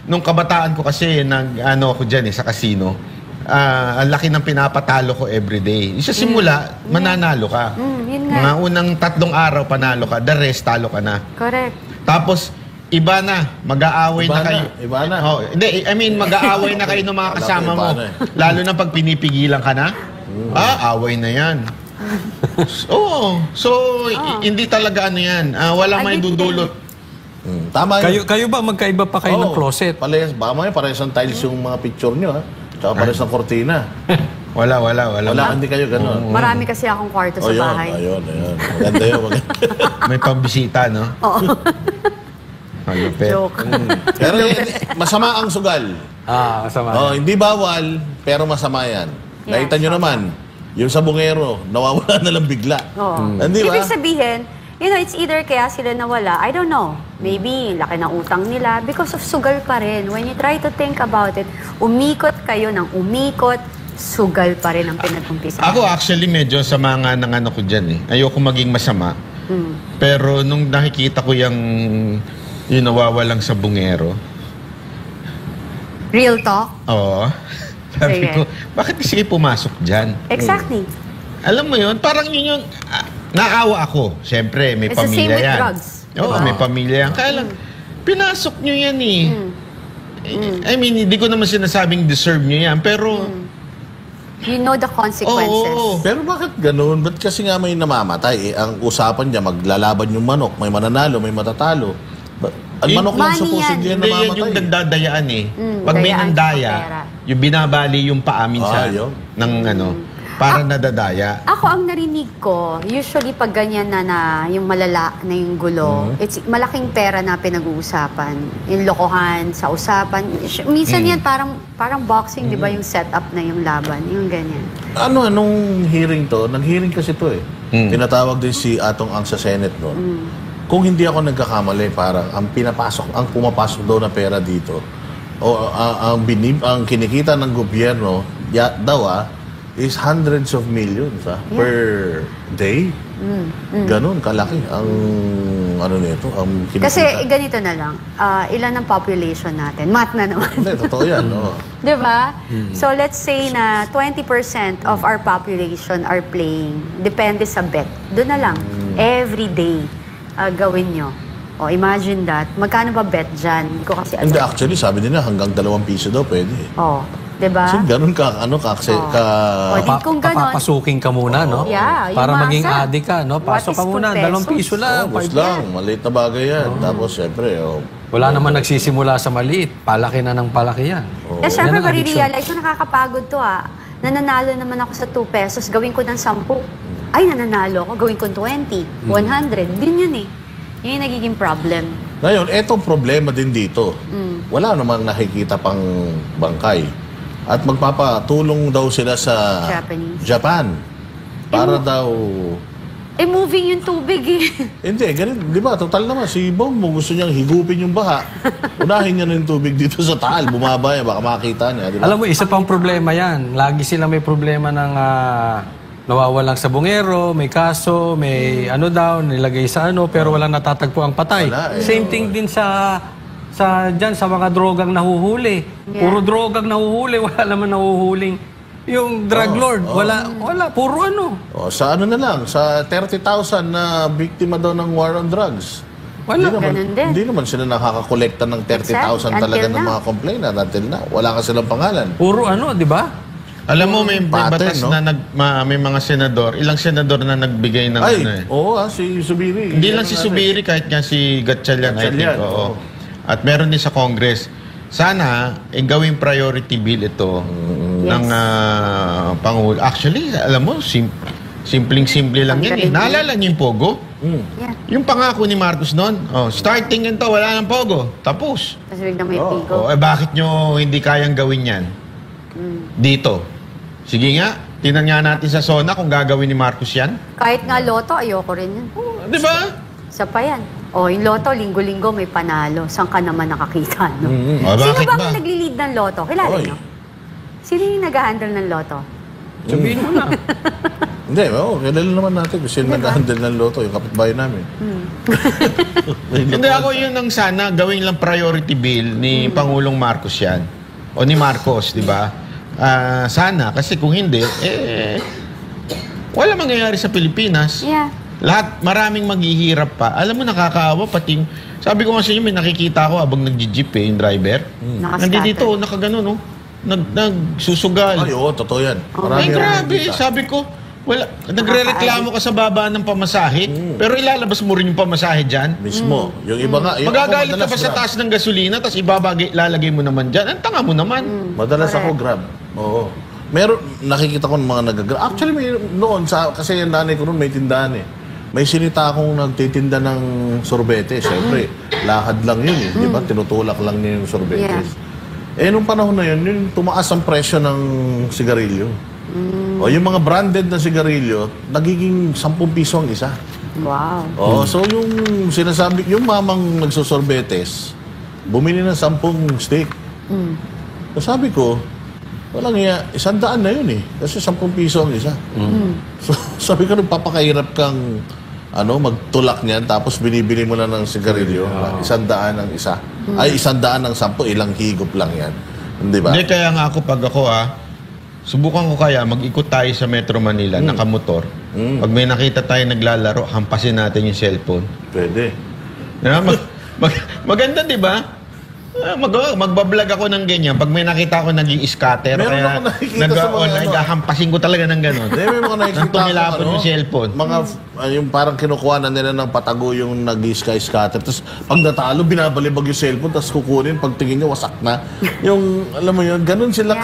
nung kabataan ko kasi, ako dyan sa casino, ang laki ng pinapatalo ko everyday. Sa simula, mananalo ka. Yun nga. Mga unang 3 araw panalo ka, the rest talo ka na. Correct. Tapos, iba na, mag-aaway na kayo. Iba na. Oh, hindi, mag-aaway na kayo ng mga kasama mo. Lalo na pag pinipigilan ka na. Away na yan. Oo. So, hindi talaga yan. Walang may dudulot. Tama yun. Kayo ba, magkaiba pa kayo ng closet? Parehas ang tiles yung mga picture nyo, ha? Tsaka parehas ang kortina. Wala. Hindi kayo gano'n. Marami kasi akong kwarto sa bahay. Ayun. Maganda yun. May pambisita, no? Oo. Malupit. Joke. Pero masama ang sugal. Masama. Hindi bawal, pero masama yan. Yes, Nakita nyo naman, yung sa bungero, nawawala na lang bigla. Oo. Hindi ba? Ibig sabihin, it's either kaya sila nawala, I don't know. Maybe, laki ng utang nila because of sugal pa rin. When you try to think about it, umikot kayo ng umikot, sugal pa rin ang pinag-umpisa. Ako actually medyo sa mga nangano ko dyan eh. Ayoko maging masama. Pero nung nakikita ko yung nawawalang sa bungero. Real talk? Oo. Sabi ko, bakit sige pumasok dyan? Exactly. Alam mo yun, parang yun yung... naawa ako. Siyempre, may It's the same pamilya with yan. drugs. Oo, Diba? may pamilya yan. Kaya lang, pinasok nyo yan eh. I mean, hindi ko naman sinasabing deserve nyo yan, pero... You know the consequences. Oo. Pero bakit ganun? Ba't kasi nga may namamatay? Ang usapan niya, maglalaban yung manok. May mananalo, may matatalo. Ang manok lang Money supposedly yan. yan Hindi yan namamatay. yung nagdadayaan eh. Pag may dayaan sa nandaya, pera. yung binabali yung paamin sa... yun. ng para nadadaya. Ako ang narinig ko, usually pag ganyan na yung malala na yung gulo, it's malaking pera na pinag-uusapan. Yung lokohan sa usapan. Minsan yan parang boxing, di ba, yung setup na yung laban. Yung ganyan. Anong hearing to? Nag-hearing kasi to eh. Tinatawag din si Atong Ang sa Senate noon. Kung hindi ako nagkakamali, parang ang pumapasok daw na pera dito, o ang kinikita ng gobyerno, is hundreds of millions per day. Ganun, kalaki ang nito, ang kinikita. Kasi ganito na lang, ilan ang population natin? Math na naman. Hindi, totoo yan. Di ba? So let's say na 20% of our population are playing. Depende sa bet. Doon na lang. Every day, gawin nyo. O imagine that. Magkano ba bet dyan? Hindi ko kasi alam. Hindi, actually, sabi nila hanggang 2 piso daw pwede. Oh, di ba? So, ganun ka. O, di kung ganon. Papasukin ka muna, no? Yeah, yung para masa. maging adik ka, no? Pasok What ka is muna, 2 2 pesos? piso lang. Boss lang, maliit na bagay yan. Tapos, syempre, Wala naman nagsisimula sa maliit. Palaki na ng palaki yan. Eh, syempre, Yan ang addiction. marirealize ko, nakakapagod to Nananalo naman ako sa 2 pesos, gawin ko ng 10. Ay, nananalo ako, gawin ko 20, 100. Din yun eh. Yun yung nagiging problem. ngayon, etong problema din dito. Wala namang nakikita pang bangkay. At magpapatulong daw sila sa Japanese. Japan. Para daw... moving yung tubig eh. Hindi, ganun. Di ba? Total naman, si Bongbong gusto niyang higupin yung baha. Unahin niya na yung tubig dito sa Taal. Bumaba yan, baka makita niya. Di ba? Alam mo, isa pang problema yan. Lagi sila may problema ng nawawalang sa bungero, may kaso, may nilagay sa pero walang natatagpo ang patay. Wala, eh. Same thing din sa mga drogang nahuhuli. Yeah. Puro drogang nahuhuli, wala naman nahuhuling. Yung drug lord, wala, puro Sa na lang, sa 30,000 na biktima daw ng war on drugs. Wala. Ganun din. Hindi naman sila nakakakolekta ng 30,000 talaga Until ng now. mga complainant until na. Wala ka silang pangalan. Puro di ba? Alam mo, may Pattern, batas no? na may mga senador, ilang senador na nagbigay ng Si Subiri. Hindi lang si Subiri, kahit nga si Gatchalian, I think. Gatchalian, Oo. oo. At meron din sa Congress. Sana, gawing priority bill ito ng Pangulo. Actually, alam mo, simpleng-simple lang yan eh. Naalala niyo yung Pogo? Yeah. Yung pangako ni Marcos noon, starting yun to, wala nang Pogo. Tapos. Tapos biglang may pico. Bakit nyo hindi kayang gawin yan? Dito. Sige nga, tinan nga natin sa SONA kung gagawin ni Marcos yan. Kahit nga loto, ayoko rin yun. Di ba? Isa pa yan. Yung loto, linggo-linggo may panalo. Saan ka naman nakakita, no? Bakit Sino ba ba? ang nagli-lead ng loto? Kilala Oy. nyo? Sino yung nag-handle ng loto? Sabihin mo na. Hindi, kilala naman natin kung sino nag-handle ng loto, yung kapitbahay namin. Hindi ako yun ang sana gawin lang priority bill ni Pangulong Marcos yan. O ni Marcos, di ba? Sana, kasi kung hindi, wala mangyayari sa Pilipinas. Yeah. Lahat, maraming maghihirap pa. Alam mo, nakakaawa, pati, sabi ko nga sa inyo, may nakikita ko habang nag-jeep yung driver. Nandito, nakagano, no? Nagsusugal. Ay, oo, totoo yan. Ay, grabe. Sabi ko, wala, nagre-reklamo ka sa baba ng pamasahe, pero ilalabas mo rin yung pamasahe dyan. Mismo. Yung iba nga, yung Magagalit ako, ka pa sa Grab. taas ng gasolina, tapos lalagay mo naman dyan. Ang tanga mo naman. Madalas ako Grab. Oo. Meron, nakikita ko ng mga nag-Grab. Actually, noon, kasi yung nanay ko noon may tindahan eh. May sinita akong nagtitinda ng sorbete. Siyempre, lakad lang yun eh. Di ba? Tinutulak lang niya yung sorbetes. Nung panahon na yun, tumaas ang presyo ng sigarilyo. O yung mga branded na sigarilyo, nagiging 10 piso ang isa. Wow. So yung sinasabi, yung mamang nagsosorbetes, bumili ng 10 steak. So sabi ko, walang iya, 100 na yun eh. Kasi 10 piso ang isa. So sabi ko, nagpapakahirap kang magtulak niyan, tapos binibili mo na ng sigarilyo, 100 ang isa. Ay, 100 ang 10, ilang higop lang yan. Di ba? Hindi, kaya nga ako, pag ako subukan ko kaya, mag-ikot tayo sa Metro Manila, nakamotor. Pag may nakita tayo naglalaro, hampasin natin yung cellphone. Pwede. Maganda, di ba? Magbablog ako ng ganyan. Pag may nakita ako nag-i-scatter, Meron kaya ako nakikita sa mga hampasin ko talaga ng gano'n. May mga nakikita Nang tumilapon ako, yung cellphone. Mga, yung parang kinukuha na nila ng patago yung nag-sky scatter. Tapos pag natalo, binabalibag yung cellphone, tapos kukunin, pag tingin nyo, wasak na. Yung, alam mo yun, ganun sila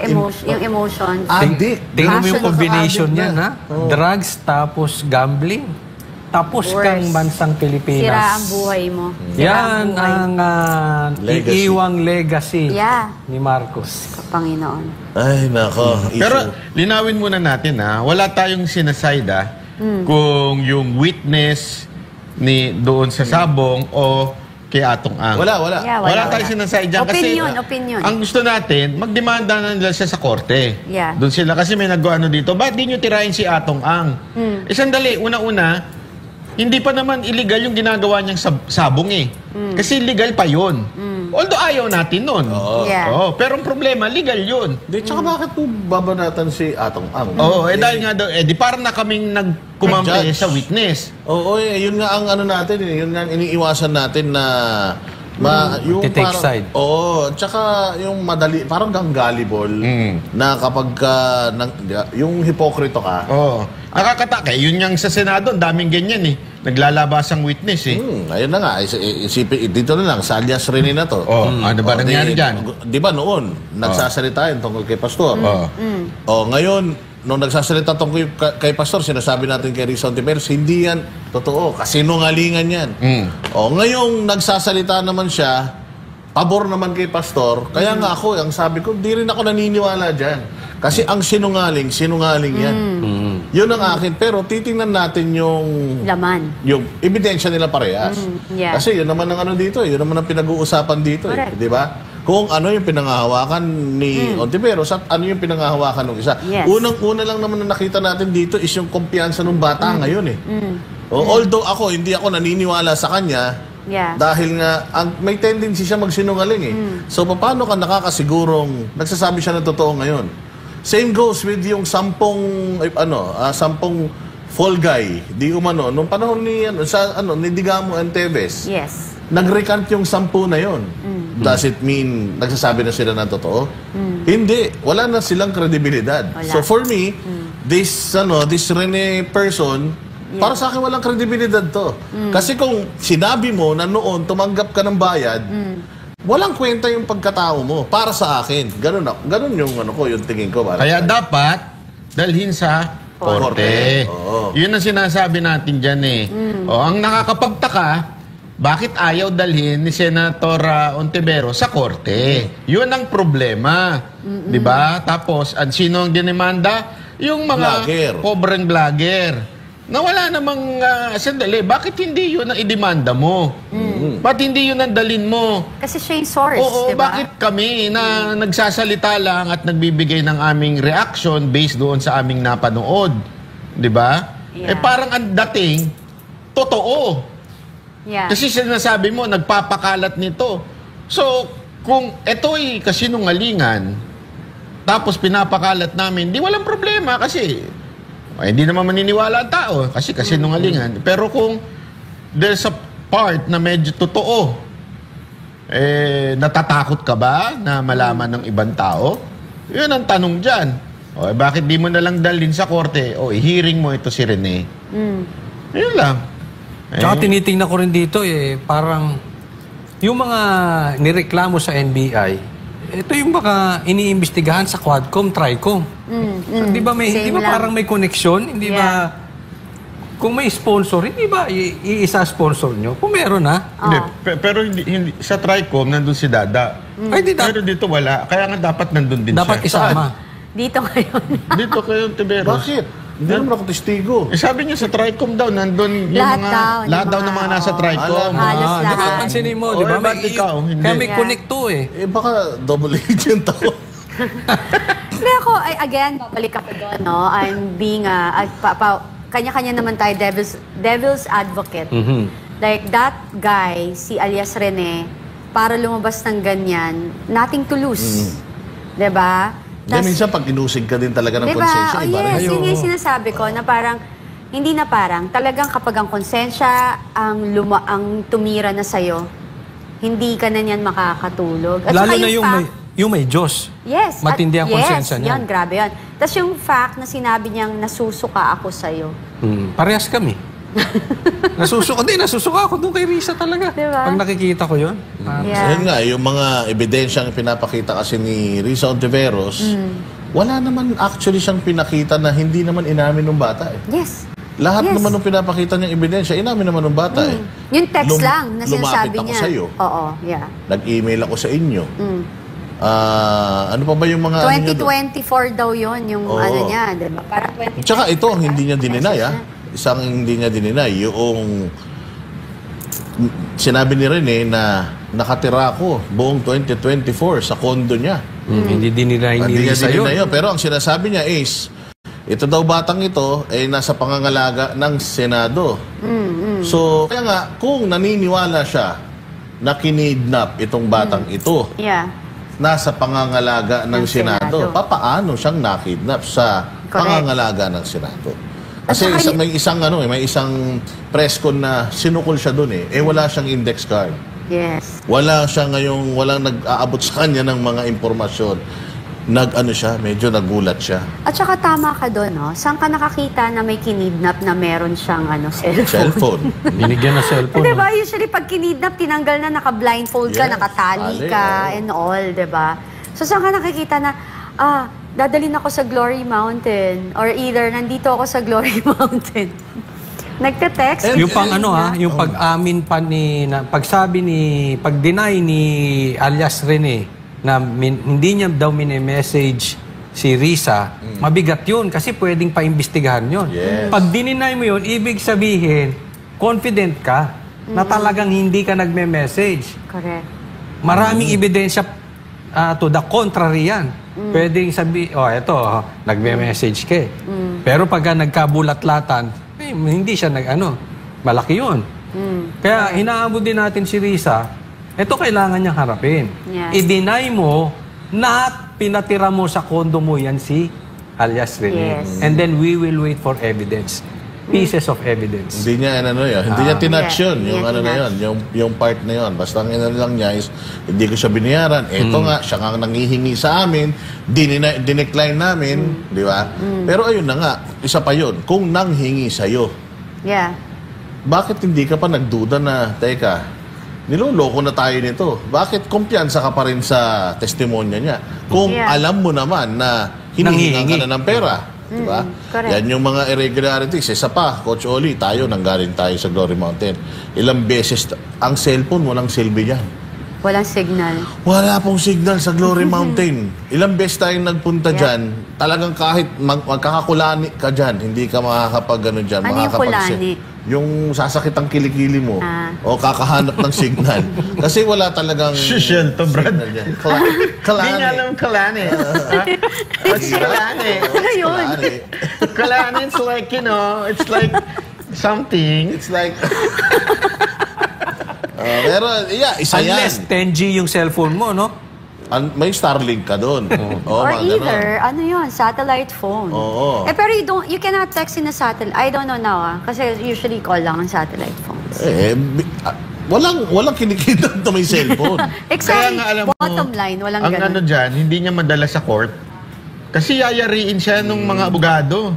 Yung emotions. Addict. Tingnan mo yung Sila combination ka-addict niyan, na. ha? Drugs tapos gambling. Tapos Worse. kang bansang Pilipinas. Sira ang buhay mo. Yan ang Legacy. iiwang legacy Yeah. ni Marcos. Panginoon. Ay, nako. Pero linawin muna natin wala tayong sinaside kung yung witness ni doon sa Sabong o kay Atong Ang. Wala. Yeah, Wala tayong sinaside dyan Opinion. ang gusto natin, magdemanda na nila siya sa korte. Yeah. Doon sila kasi may nag-ano dito, ba't di nyo tirahin si Atong Ang? Sandali, una-una, hindi pa naman illegal yung ginagawa niyang sabong eh. Kasi legal pa yun. Although ayaw natin nun. Yeah. Pero ang problema, legal yun. Di, tsaka bakit po babanatan si Atong Ang? Dahil nga daw, di parang na kaming nagkumampi Judge. sa witness. Yun nga ang natin, yun nga ang iniiwasan natin na yung Take parang, side. Tsaka yung madali, parang gullible na kapag yung hipokrito ka, Nakakatake. Yun yung sa Senado, ang daming ganyan eh. Naglalabas ang witness eh. ayun na nga, isipin, dito na lang, sa alias Rene na to. Ano ba nangyari dyan? Di ba noon, nagsasalita yun tungkol kay Pastor. Ngayon, nung nagsasalita tungkol kay Pastor, sinasabi natin kay Rizal Tiberos, hindi yan totoo, kasinungalingan yan. Ngayong nagsasalita naman siya, pabor naman kay Pastor, kaya nga ako, ang sabi ko, di rin ako naniniwala dyan. Kasi ang sinungaling yan. Yun ang akin. Pero titingnan natin yung Laman. yung ebidensya nila parehas. Yeah. Kasi yun naman ang dito, yun naman ang pinag-uusapan dito, Correct. di ba? Kung ano yung pinangahawakan ni Ontiveros at ano yung pinangahawakan ng isa. Yes. Unang-una lang naman na nakita natin dito is yung kumpiyansa ng bata ngayon eh. Although ako, hindi ako naniniwala sa kanya, Yeah. dahil nga may tendency siya magsinungaling eh. So paano ka nakakasigurong nagsasabi siya ng totoo ngayon? Same goes with yung 10 fall guy, di umano nung panahon ni ni Digamo Anteves. Yes. Nag-recant yung 10 na yon. Does it mean nagsasabi na sila ng totoo? Hindi, wala na silang kredibilidad. Wala. So for me, this Rene person, para sa akin walang kredibilidad to. Kasi kung sinabi mo na noon tumanggap ka ng bayad, Walang kwenta yung pagkatao mo. Para sa akin. Ganun yung yung tingin ko. Kaya dapat dalhin sa korte. Oo. Yun ang sinasabi natin dyan eh. O, ang nakakapagtaka, bakit ayaw dalhin ni Senator Ontiveros sa korte? Yun ang problema. Di ba? Tapos, sino ang dinimanda? Yung mga Vlogger. pobreng vlogger. Na wala namang, sandali, bakit hindi yun ang idemanda mo? Ba't hindi yun ang dalhin mo? Kasi siya yung source, Oo, di ba? bakit kami na nagsasalita lang at nagbibigay ng aming reaction based doon sa aming napanood? Di ba? Yeah. Parang ang dating, totoo. Yeah. Kasi sinasabi mo, nagpapakalat nito. So, kung ito'y kasinungalingan, tapos pinapakalat namin, di walang problema kasi hindi naman maniniwala ang tao kasi kasinungalingan. Pero kung there's a part na medyo totoo, natatakot ka ba na malaman ng ibang tao? Yun ang tanong dyan. Bakit di mo na lang dalhin sa korte? Hearing mo ito si Rene. Yun lang. Tsaka tinitingnan ko rin dito parang yung mga nireklamo sa NBI, ito yung baka iniimbestigahan sa Quadcom, Tricom. So, di ba Same lang. parang may connection? Hindi ba, kung may sponsor, hindi ba iisa sponsor nyo? Kung meron Hindi, pero hindi, sa Tricom nandun si Dada. Ay, di Pero dito wala. Kaya nga dapat nandun din dapat siya. isama. Dito ngayon. Dito kayo, Tiberos. Bakit? Hindi naman ako testigo. Sabi niya sa Tricom daw, nandun yung Lahat mga... daw, lahat yung daw ng mga mga- nasa Tricom. Halos Di ba, lahat. pansinin mo, di ba? Ba't ikaw? Hindi. Kaya may Yeah. connect to Baka double agent ako. Hindi ako, again, babalik ako doon, no? I'm being kanya-kanya naman tayo, devil's advocate. Like, that guy, si alias Rene, para lumabas ng ganyan, nothing to lose. Diba? Minsan pag inusig ka din talaga ng Diba? konsensya, iba rin. Yes, yun yung sinasabi ko na parang, hindi na parang, talagang kapag ang konsensya ang tumira na sa'yo, hindi ka na niyan makakatulog. At Lalo saka na fact- yung may Diyos. Yes. Matindi ang konsensya niya. Yan, grabe yan. Tapos yung fact na sinabi niyang nasusuka ako sa'yo. Parehas kami. Nasusuka ako doon kay Risa talaga. Diba? Pag nakikita ko yun. Yeah. Ayun nga, yung mga ebidensyang pinapakita kasi ni Risa Ontiveros, wala naman actually siyang pinakita na hindi naman inamin ng bata eh. Yes. Lahat Yes. naman ng pinapakita niyang ebidensya, inamin naman ng bata eh. Yung text lang na lumapit sinasabi ako niya. sa'yo. Oo, yeah. Nag-email ako sa inyo. Ano pa ba yung mga... 2024 daw yon yung Oo. ano niya, di ba? Parang 2024. Tsaka ito ang hindi niya dininay, Isang hindi niya dininay, yung sinabi ni Rene na nakatira ako buong 2024 sa condo niya. Hindi dinilay ni Hindi niya Risa yun. dininay yun. Pero ang sinasabi niya is, ito daw batang ito ay nasa pangangalaga ng Senado. So, kaya nga, kung naniniwala siya na kinidnap itong batang ito, Yeah. nasa pangangalaga ng Ng Senado, Senado. papaano siyang nakidnap sa Correct. pangangalaga ng Senado? Kasi At saka may isang press con na sinukol siya doon wala siyang index card. Yes. Walang nag-aabot sa kanya ng mga impormasyon. Medyo nagulat siya. At saka tama ka doon, no? Saan ka nakakita na may kinidnap na meron siyang cellphone? Cellphone. Binigyan ng cellphone. Di ba? Usually pag kinidnap, tinanggal na, naka-blindfold ka, Yes, nakatali tali, ka, oo. and all, di ba? So saan ka nakikita na, dadalhin ako sa Glory Mountain, or either nandito ako sa Glory Mountain. Nagte-text. Yung pang yung pag-amin pa pag-deny ni alias Rene na hindi niya daw mini-message si Risa, mabigat yun kasi pwedeng paimbestigahan yun. Yes. Pag dininay mo yun, ibig sabihin, confident ka na talagang hindi ka nagme-message. Correct. Maraming ebidensya to the contrary yan. Pwedeng nagme-message ka eh. Pero pagka nagkabulat-latan, hindi siya malaki yun. Kaya hinaabot din natin si Risa, ito kailangan niyang harapin. Yes. I-deny mo na pinatira mo sa kondo mo yan si alias Rene. Yes. And then we will wait for evidence. Pieces of evidence. Hindi niya hindi niya tinouch yun, yung Yeah, na yun, yung part na yun. Basta ang lang niya is, hindi ko siya binayaran. Ito nga, siya nga nangihingi sa amin, dinecline namin, di ba? Pero ayun na nga, isa pa yun, kung nanghingi sa'yo, Yeah. bakit hindi ka pa nagduda na, teka, niloloko na tayo nito. Bakit kumpiyansa ka pa rin sa testimonya niya? Kung Yeah. alam mo naman na hinihingan ka Nanghihingi. na ng pera. Diba? correct. Yan yung mga irregularities. Isa pa, Coach Oli, nanggaling tayo sa Glory Mountain. Ilang beses, ang cellphone, walang silbi yan. Walang signal. Wala pong signal sa Glory Mountain. Ilang beses tayong nagpunta dyan, talagang kahit magkakakulani ka dyan, hindi ka makakapag ano dyan. Ano yung kulani? Yung sasakit ang kilikili mo o kakahanap ng signal. Kasi wala talagang Shishel to, Brad. signal dyan. Hindi niya alam kalani. What's kalani? Ano yun? Kulani. Kalani, it's like, you know, it's like something. It's like... pero, yeah, isa Unless yan. 10G yung cellphone mo, no? May Starlink ka doon. Oo, Or mga ganon. either, ano yun, satellite phone. Oo. Pero you cannot text in a satellite. I don't know now kasi usually call lang ang satellite phones. Walang kinikita na may cellphone. Exactly. nga alam mo, Bottom line, walang Ang ganun. ano dyan, hindi niya madala sa court. Kasi yayariin siya ng mga abogado.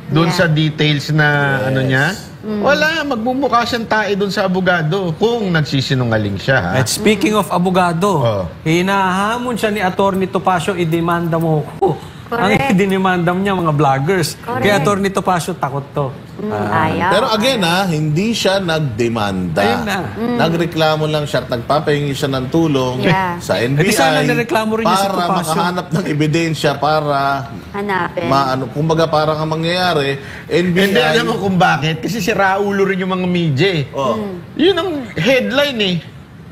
Doon Yeah. sa details na ano niya. Wala, magmumukha siyang tae doon sa abogado kung nagsisinungaling siya. Ha? At speaking of abogado, Oh. hinahamon siya ni Atty. Topacio, idemanda mo ko. Correct. Ang idinimanda niya mga vloggers. Correct. Kaya Atty. Topacio takot to. Ayaw. Pero again hindi siya nagdemanda. Ayun na. Nagreklamo lang siya at nagpapahingi siya ng tulong Yeah. sa NBI Eh, di sana nireklamo rin niya si para Topacio. makahanap ng ebidensya para Hanapin. kumbaga parang ang mangyayari, NBI... Hindi alam mo kung bakit. Kasi si Raulo rin yung mga media. Oh, Yun ang headline eh.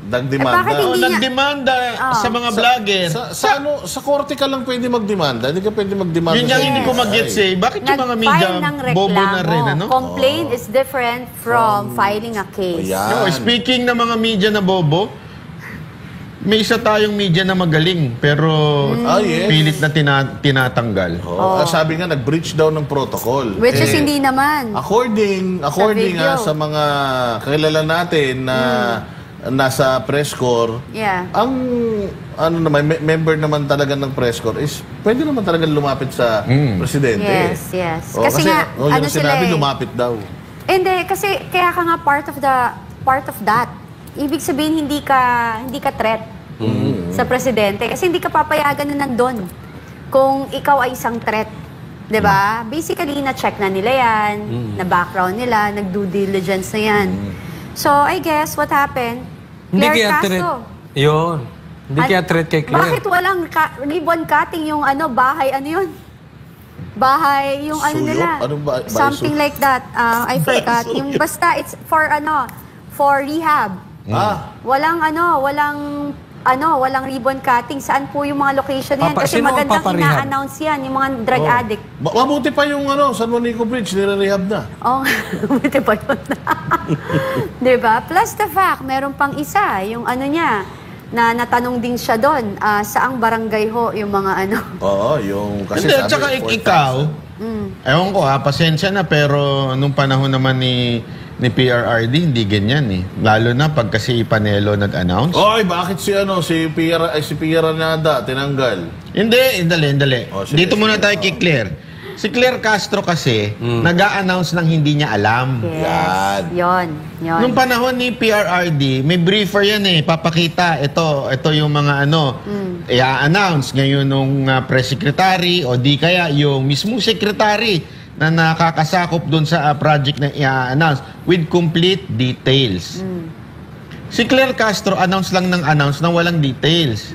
nagdemanda. bakit hindi niya- Nagdemanda sa mga vlogger. Sa korte ka lang pwede magdemanda. Hindi ka pwede magdemanda. Yun sa yung hindi ko mag-gets eh. Bakit yung mga media Nag-file ng bobo na reklamo. rin, ano? Complaint is different from filing a case. Ayan. No, speaking ng mga media na bobo, may isa tayong media na magaling, pero Yes. pilit na tinatanggal. Sabi nga, nag-breach daw ng protocol. Which is hindi naman. According video. sa mga kakilala natin na nasa press corps, Yeah. ang member naman talaga ng press corps is pwede naman talaga lumapit sa presidente. Yes, yes. Oh, Kasi nga, yun ano ang sila sinabi, eh. lumapit daw. Hindi, kasi kaya ka nga part of that. Ibig sabihin hindi ka threat sa presidente kasi hindi ka papayagan na nandun kung ikaw ay isang threat. 'Di ba? Basically, na-check na nila 'yan, na background nila, nag-due diligence na 'yan. So, I guess what happened? Hindi Claire kaya threat. Castro. Yun. Hindi kaya threat kay Claire. Bakit walang ribbon cutting yung bahay, yun? Bahay, yung Suyok? nila. Anong bahay Something suyok? like that. I forgot. Suyok. Yung basta, it's for rehab. Walang ribbon cutting. Saan po yung mga location na yan? Kasi Sino ang magandang paparehab? ina-announce yan, yung mga drug addict. Mabuti pa yung San Juanico Bridge, nire-rehab na. Oh, buti pa yun. Diba? Plus the fact, meron pang isa, yung niya, na natanong din siya doon, saang barangay ho, yung mga Oo, yung kasi Hindi, sabi, at saka 4,000. ikaw, ewan ko pasensya na, pero nung panahon naman ni PRRD, hindi ganyan eh. Lalo na pag kasi Ipanelo nag-announce. Oy, bakit si Pierre Nada tinanggal? Hindi, dali. Oh, sige, Dito muna sige. tayo kay Claire. Si Claire Castro kasi, nag-a-announce ng hindi niya alam. Yes. Yon. Nung panahon ni PRRD, may briefer yan eh. Papakita, ito yung mga i-announce ngayon nung press secretary o di kaya yung mismo secretary na nakakasakop doon sa project na i-announce with complete details. Si Claire Castro announce lang ng announce na walang details.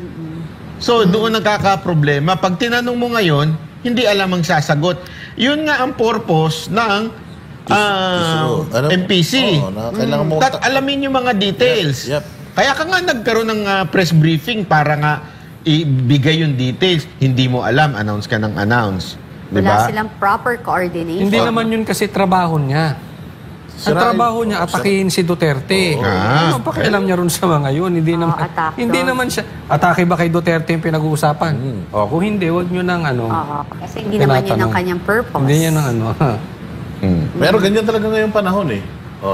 So doon nagkakaproblema. Pag tinanong mo ngayon, hindi alam ang sasagot. Yun nga ang purpose ng MPC. Oo, na kailangan mo... Alamin yung mga details. Yep. Kaya ka nga nagkaroon ng press briefing para nga ibigay yung details. Hindi mo alam, announce ka ng announce. Wala Diba? silang proper coordination. Hindi naman yun kasi trabaho niya. Ang trabaho niya, atakihin si Duterte. Ano pa kailam niya ron sa mga yun? Hindi naman siya. Atake ba kay Duterte yung pinag-uusapan? O, kung hindi, wag nyo nang Oo, kasi hindi naman yun ang kanyang purpose. Hindi yan ang Pero ganyan talaga ngayong panahon eh.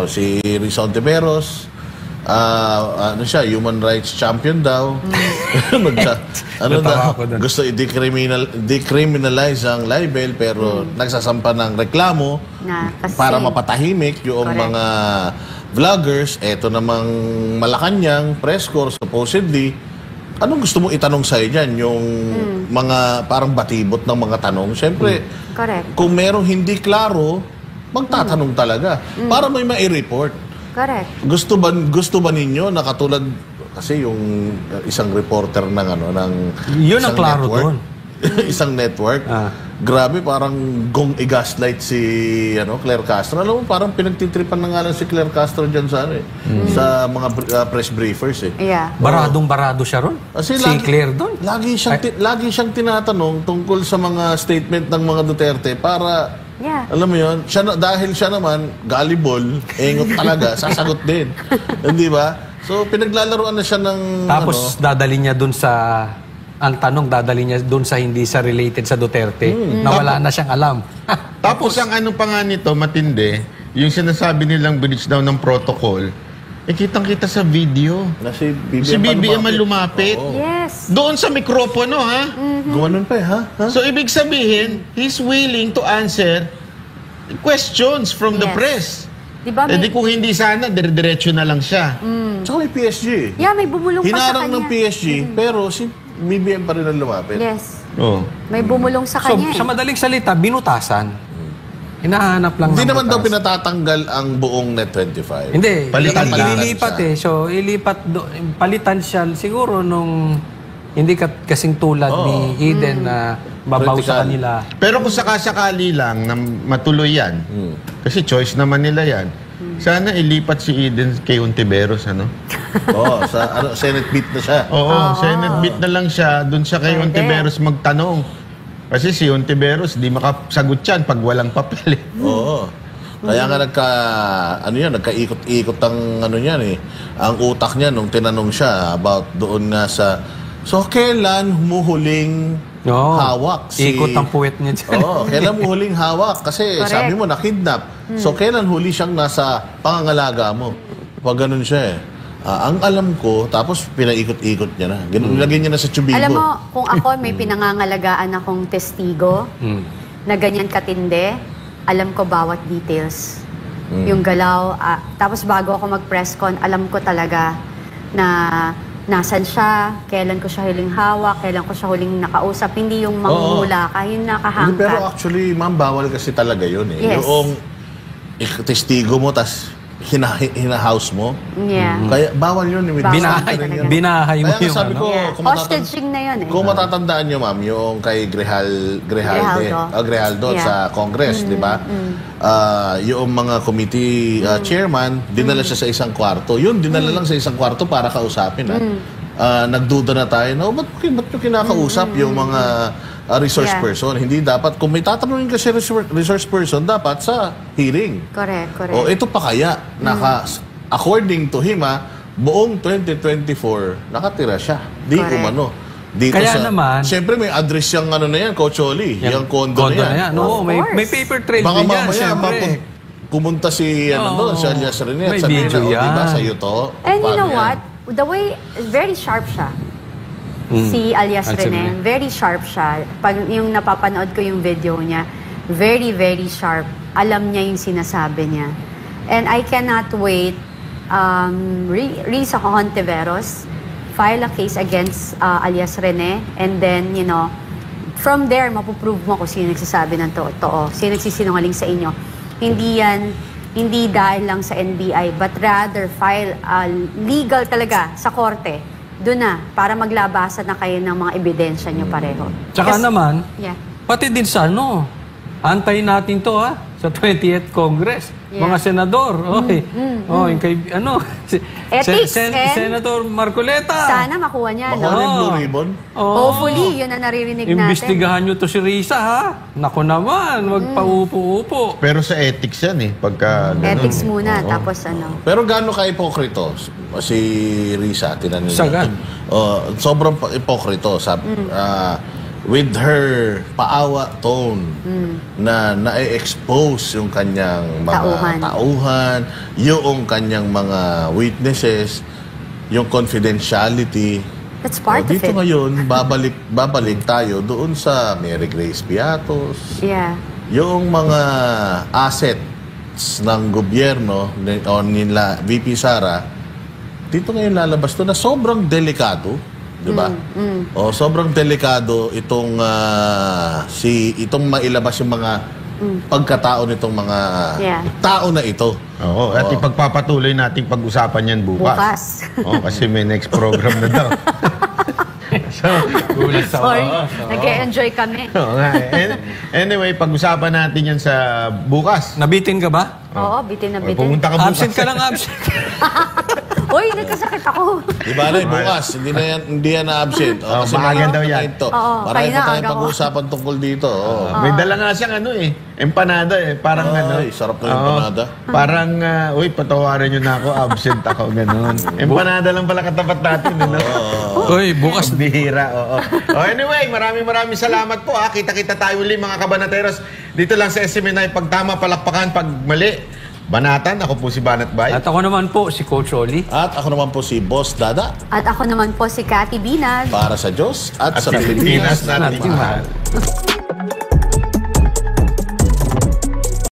Si Rizal Tiberos, siya, human rights champion daw. Natawa ako dun. Gusto decriminalize ang libel pero nagsasampa ng reklamo Na, kasi, para mapatahimik yung Correct. vloggers, eto namang Malacanang, press corps, supposedly, anong gusto mo itanong sa'yo dyan? Yung mga parang batibot ng mga tanong. Siyempre, Correct. kung merong hindi klaro, magtatanong talaga. Para may mai-report. Correct. Gusto ba ninyo na katulad kasi yung isang reporter ng ng Yun ang isang klaro network, doon. isang network. Grabe, parang gong i-gaslight si Claire Castro. Alam mo, parang pinagtitripan na nga lang si Claire Castro dyan sa sa mga press briefers eh. Yeah. Baradong-barado siya ron. Kasi Si Claire doon. Lagi siyang tinatanong tungkol sa mga statement ng mga Duterte para Yeah. alam mo yun, dahil siya naman, gullible, engot talaga, sasagot din. Hindi ba? So, pinaglalaruan na siya ng... Tapos dadali niya doon sa... Ang tanong, dadali niya doon sa hindi sa related sa Duterte na wala na siyang alam. Tapos ang ano pa nga nito, matindi, yung sinasabi nilang breach daw ng protocol, kitang-kita sa video. na si BBM, Si BBM ang lumapit. Oo. Yes. Doon sa mikropono, ha? Gumanon pa eh, ha? So, ibig sabihin, he's willing to answer questions from the Yes. press. Diba Eh may, di kung hindi sana, dire-diretso na lang siya. Tsaka may PSG eh. yeah, may bumulong pa sa Hinarang kanya. ng PSG, pero si BBM pa rin ang lumapit. Yes. Oh. May bumulong sa So, kanya. sa madaling salita, binutasan. Hinahanap lang Hindi ng naman daw butas. pinatatanggal ang buong Net25. Hindi, Palitan lang. ililipat eh. So, palitan siya siguro nung hindi kasing tulad ni Eden na babaw sa Political. kanila. Pero kung sakasakali lang na matuloy yan, kasi choice naman nila yan, sana ilipat si Eden kay Ontiveros, ano? Oo, sa Senate beat na siya. Oo, Senate beat na lang siya, dun siya kay Pwede. Ontiveros magtanong. Kasi si Ontiveros, di makasagot yan pag walang papel. Oo. Kaya nga nagkaikot-ikot ang niyan eh. Ang utak niya nung tinanong siya about doon nga sa kailan humuhuling Oo. hawak Ikot ang puwet niya dyan. Oo, kailan huling hawak? Kasi Correct. sabi mo nakidnap. So kailan huli siyang nasa pangangalaga mo? Pag ganun siya eh. Ang alam ko, tapos pinaikot-ikot niya na. Ganun, Nilagay niya na sa tubigo. Alam mo, kung ako may pinangangalagaan akong testigo na ganyan katindi, alam ko bawat details. Yung galaw. Tapos bago ako mag-press con, alam ko talaga na nasan siya, kailan ko siya huling hawak, kailan ko siya huling nakausap. Hindi yung manghula ka, yung Hindi, nakahangka. pero actually, ma'am, bawal kasi talaga yun eh. Yes. Yung testigo mo, tas hina-house mo. Yeah. Kaya bawal yun. Bawal. Binahay mo Kaya nga yung sabi ko, Yeah. kung Hostaging na yun eh. Kung matatandaan nyo, ma'am, yung kay Grijaldo Yeah. sa Congress, di ba? Yung mga committee chairman, dinala siya sa isang kwarto. Yun, dinala lang sa isang kwarto para kausapin. Nagduda na tayo na, ba't nyo kinakausap yung mga resource Yeah. person? Hindi dapat, kung may tatanungin kasi resource person, dapat sa hearing. Correct, correct. O ito pa kaya, according to him, buong 2024, nakatira siya. Di Correct. umano. Dito Kaya naman- Siyempre may address yung na yan, Coach Oli. Yung condo na yan. Oo, Of may course. paper trail Baka din yan, mamaya, siyempre. pumunta si, Oo. si Alias Rene at May sabihin video na, yan. diba, sa'yo to? And you Paano know yan? what? The way, very sharp siya. Si Alias Alias Rene. Rene. Very sharp siya. Pag yung napapanood ko yung video niya, very, very sharp. Alam niya yung sinasabi niya. And I cannot wait, Risa Hontiveros file a case against Alias Rene, and then, from there, mapuprove mo kung sino nagsasabi ng totoo, sino nagsisinungaling sa inyo. Hindi dahil lang sa NBI, but rather file legal talaga sa korte. Doon na, para maglabasan na kayo ng mga ebidensya nyo pareho. Tsaka naman, Yeah. pati din sa antayin natin to sa 20th Congress. Yeah. Mga senador. Okay. Yung kay, Ethics and- Senator Marcoleta. Sana makuha niya, Makuha no? rin Blue Ribbon? Oo. Hopefully, yun ang naririnig natin. Imbestigahan nyo to si Risa, ha? Naku naman, wag paupo-upo. Pero sa ethics yan pagka... ganun. Ethics muna, tapos Pero gaano ka-ipokrito si Risa? Tinanong Sagad. sobrang ipokrito. With her paawa tone na na-expose yung kanyang mga tauhan, yung kanyang mga witnesses, yung confidentiality. That's part of Dito it. ngayon, babalik tayo doon sa Mary Grace Piatos, Yeah. yung mga asset tweets ng gobyerno o nila VP Sara, dito ngayon lalabas to na sobrang delikado, di ba? O sobrang delikado itong itong mailabas yung mga pagkatao nitong mga tao na ito. Oo, at ipagpapatuloy nating pag-usapan yan bukas. Oo, kasi may next program na daw. So, Sorry, nag-e-enjoy kami. oo nga. Anyway, pag-usapan natin yan sa bukas. Nabitin ka ba? Oo, bitin na bitin. Pumunta ka bukas. Absent ka lang, absent. Uy, nagkasakit ako. Di ba bukas, hindi yan na-absent. Kasi maaga daw yan. Marami kaya pa na, tayong aga ko. pag-uusapan tungkol dito. May dala nga siyang empanada Parang Ay, sarap na empanada. Parang, patawarin nyo na ako, absent ako, ganun. Empanada lang pala katapat natin, Uy, bukas. Bihira, oo. Anyway, maraming salamat po. Kita-kita tayo uli mga kabanateros. Dito lang sa SMNI, pag tama, palakpakan, pag mali, banatan. Ako po si Banat Bay. At ako naman po, si Coach Oli. At ako naman po si Boss Dada. At ako naman po si Cathy Binag. Para sa Diyos at sa Pilipinas Pilipinas natin natin mahal. mahal.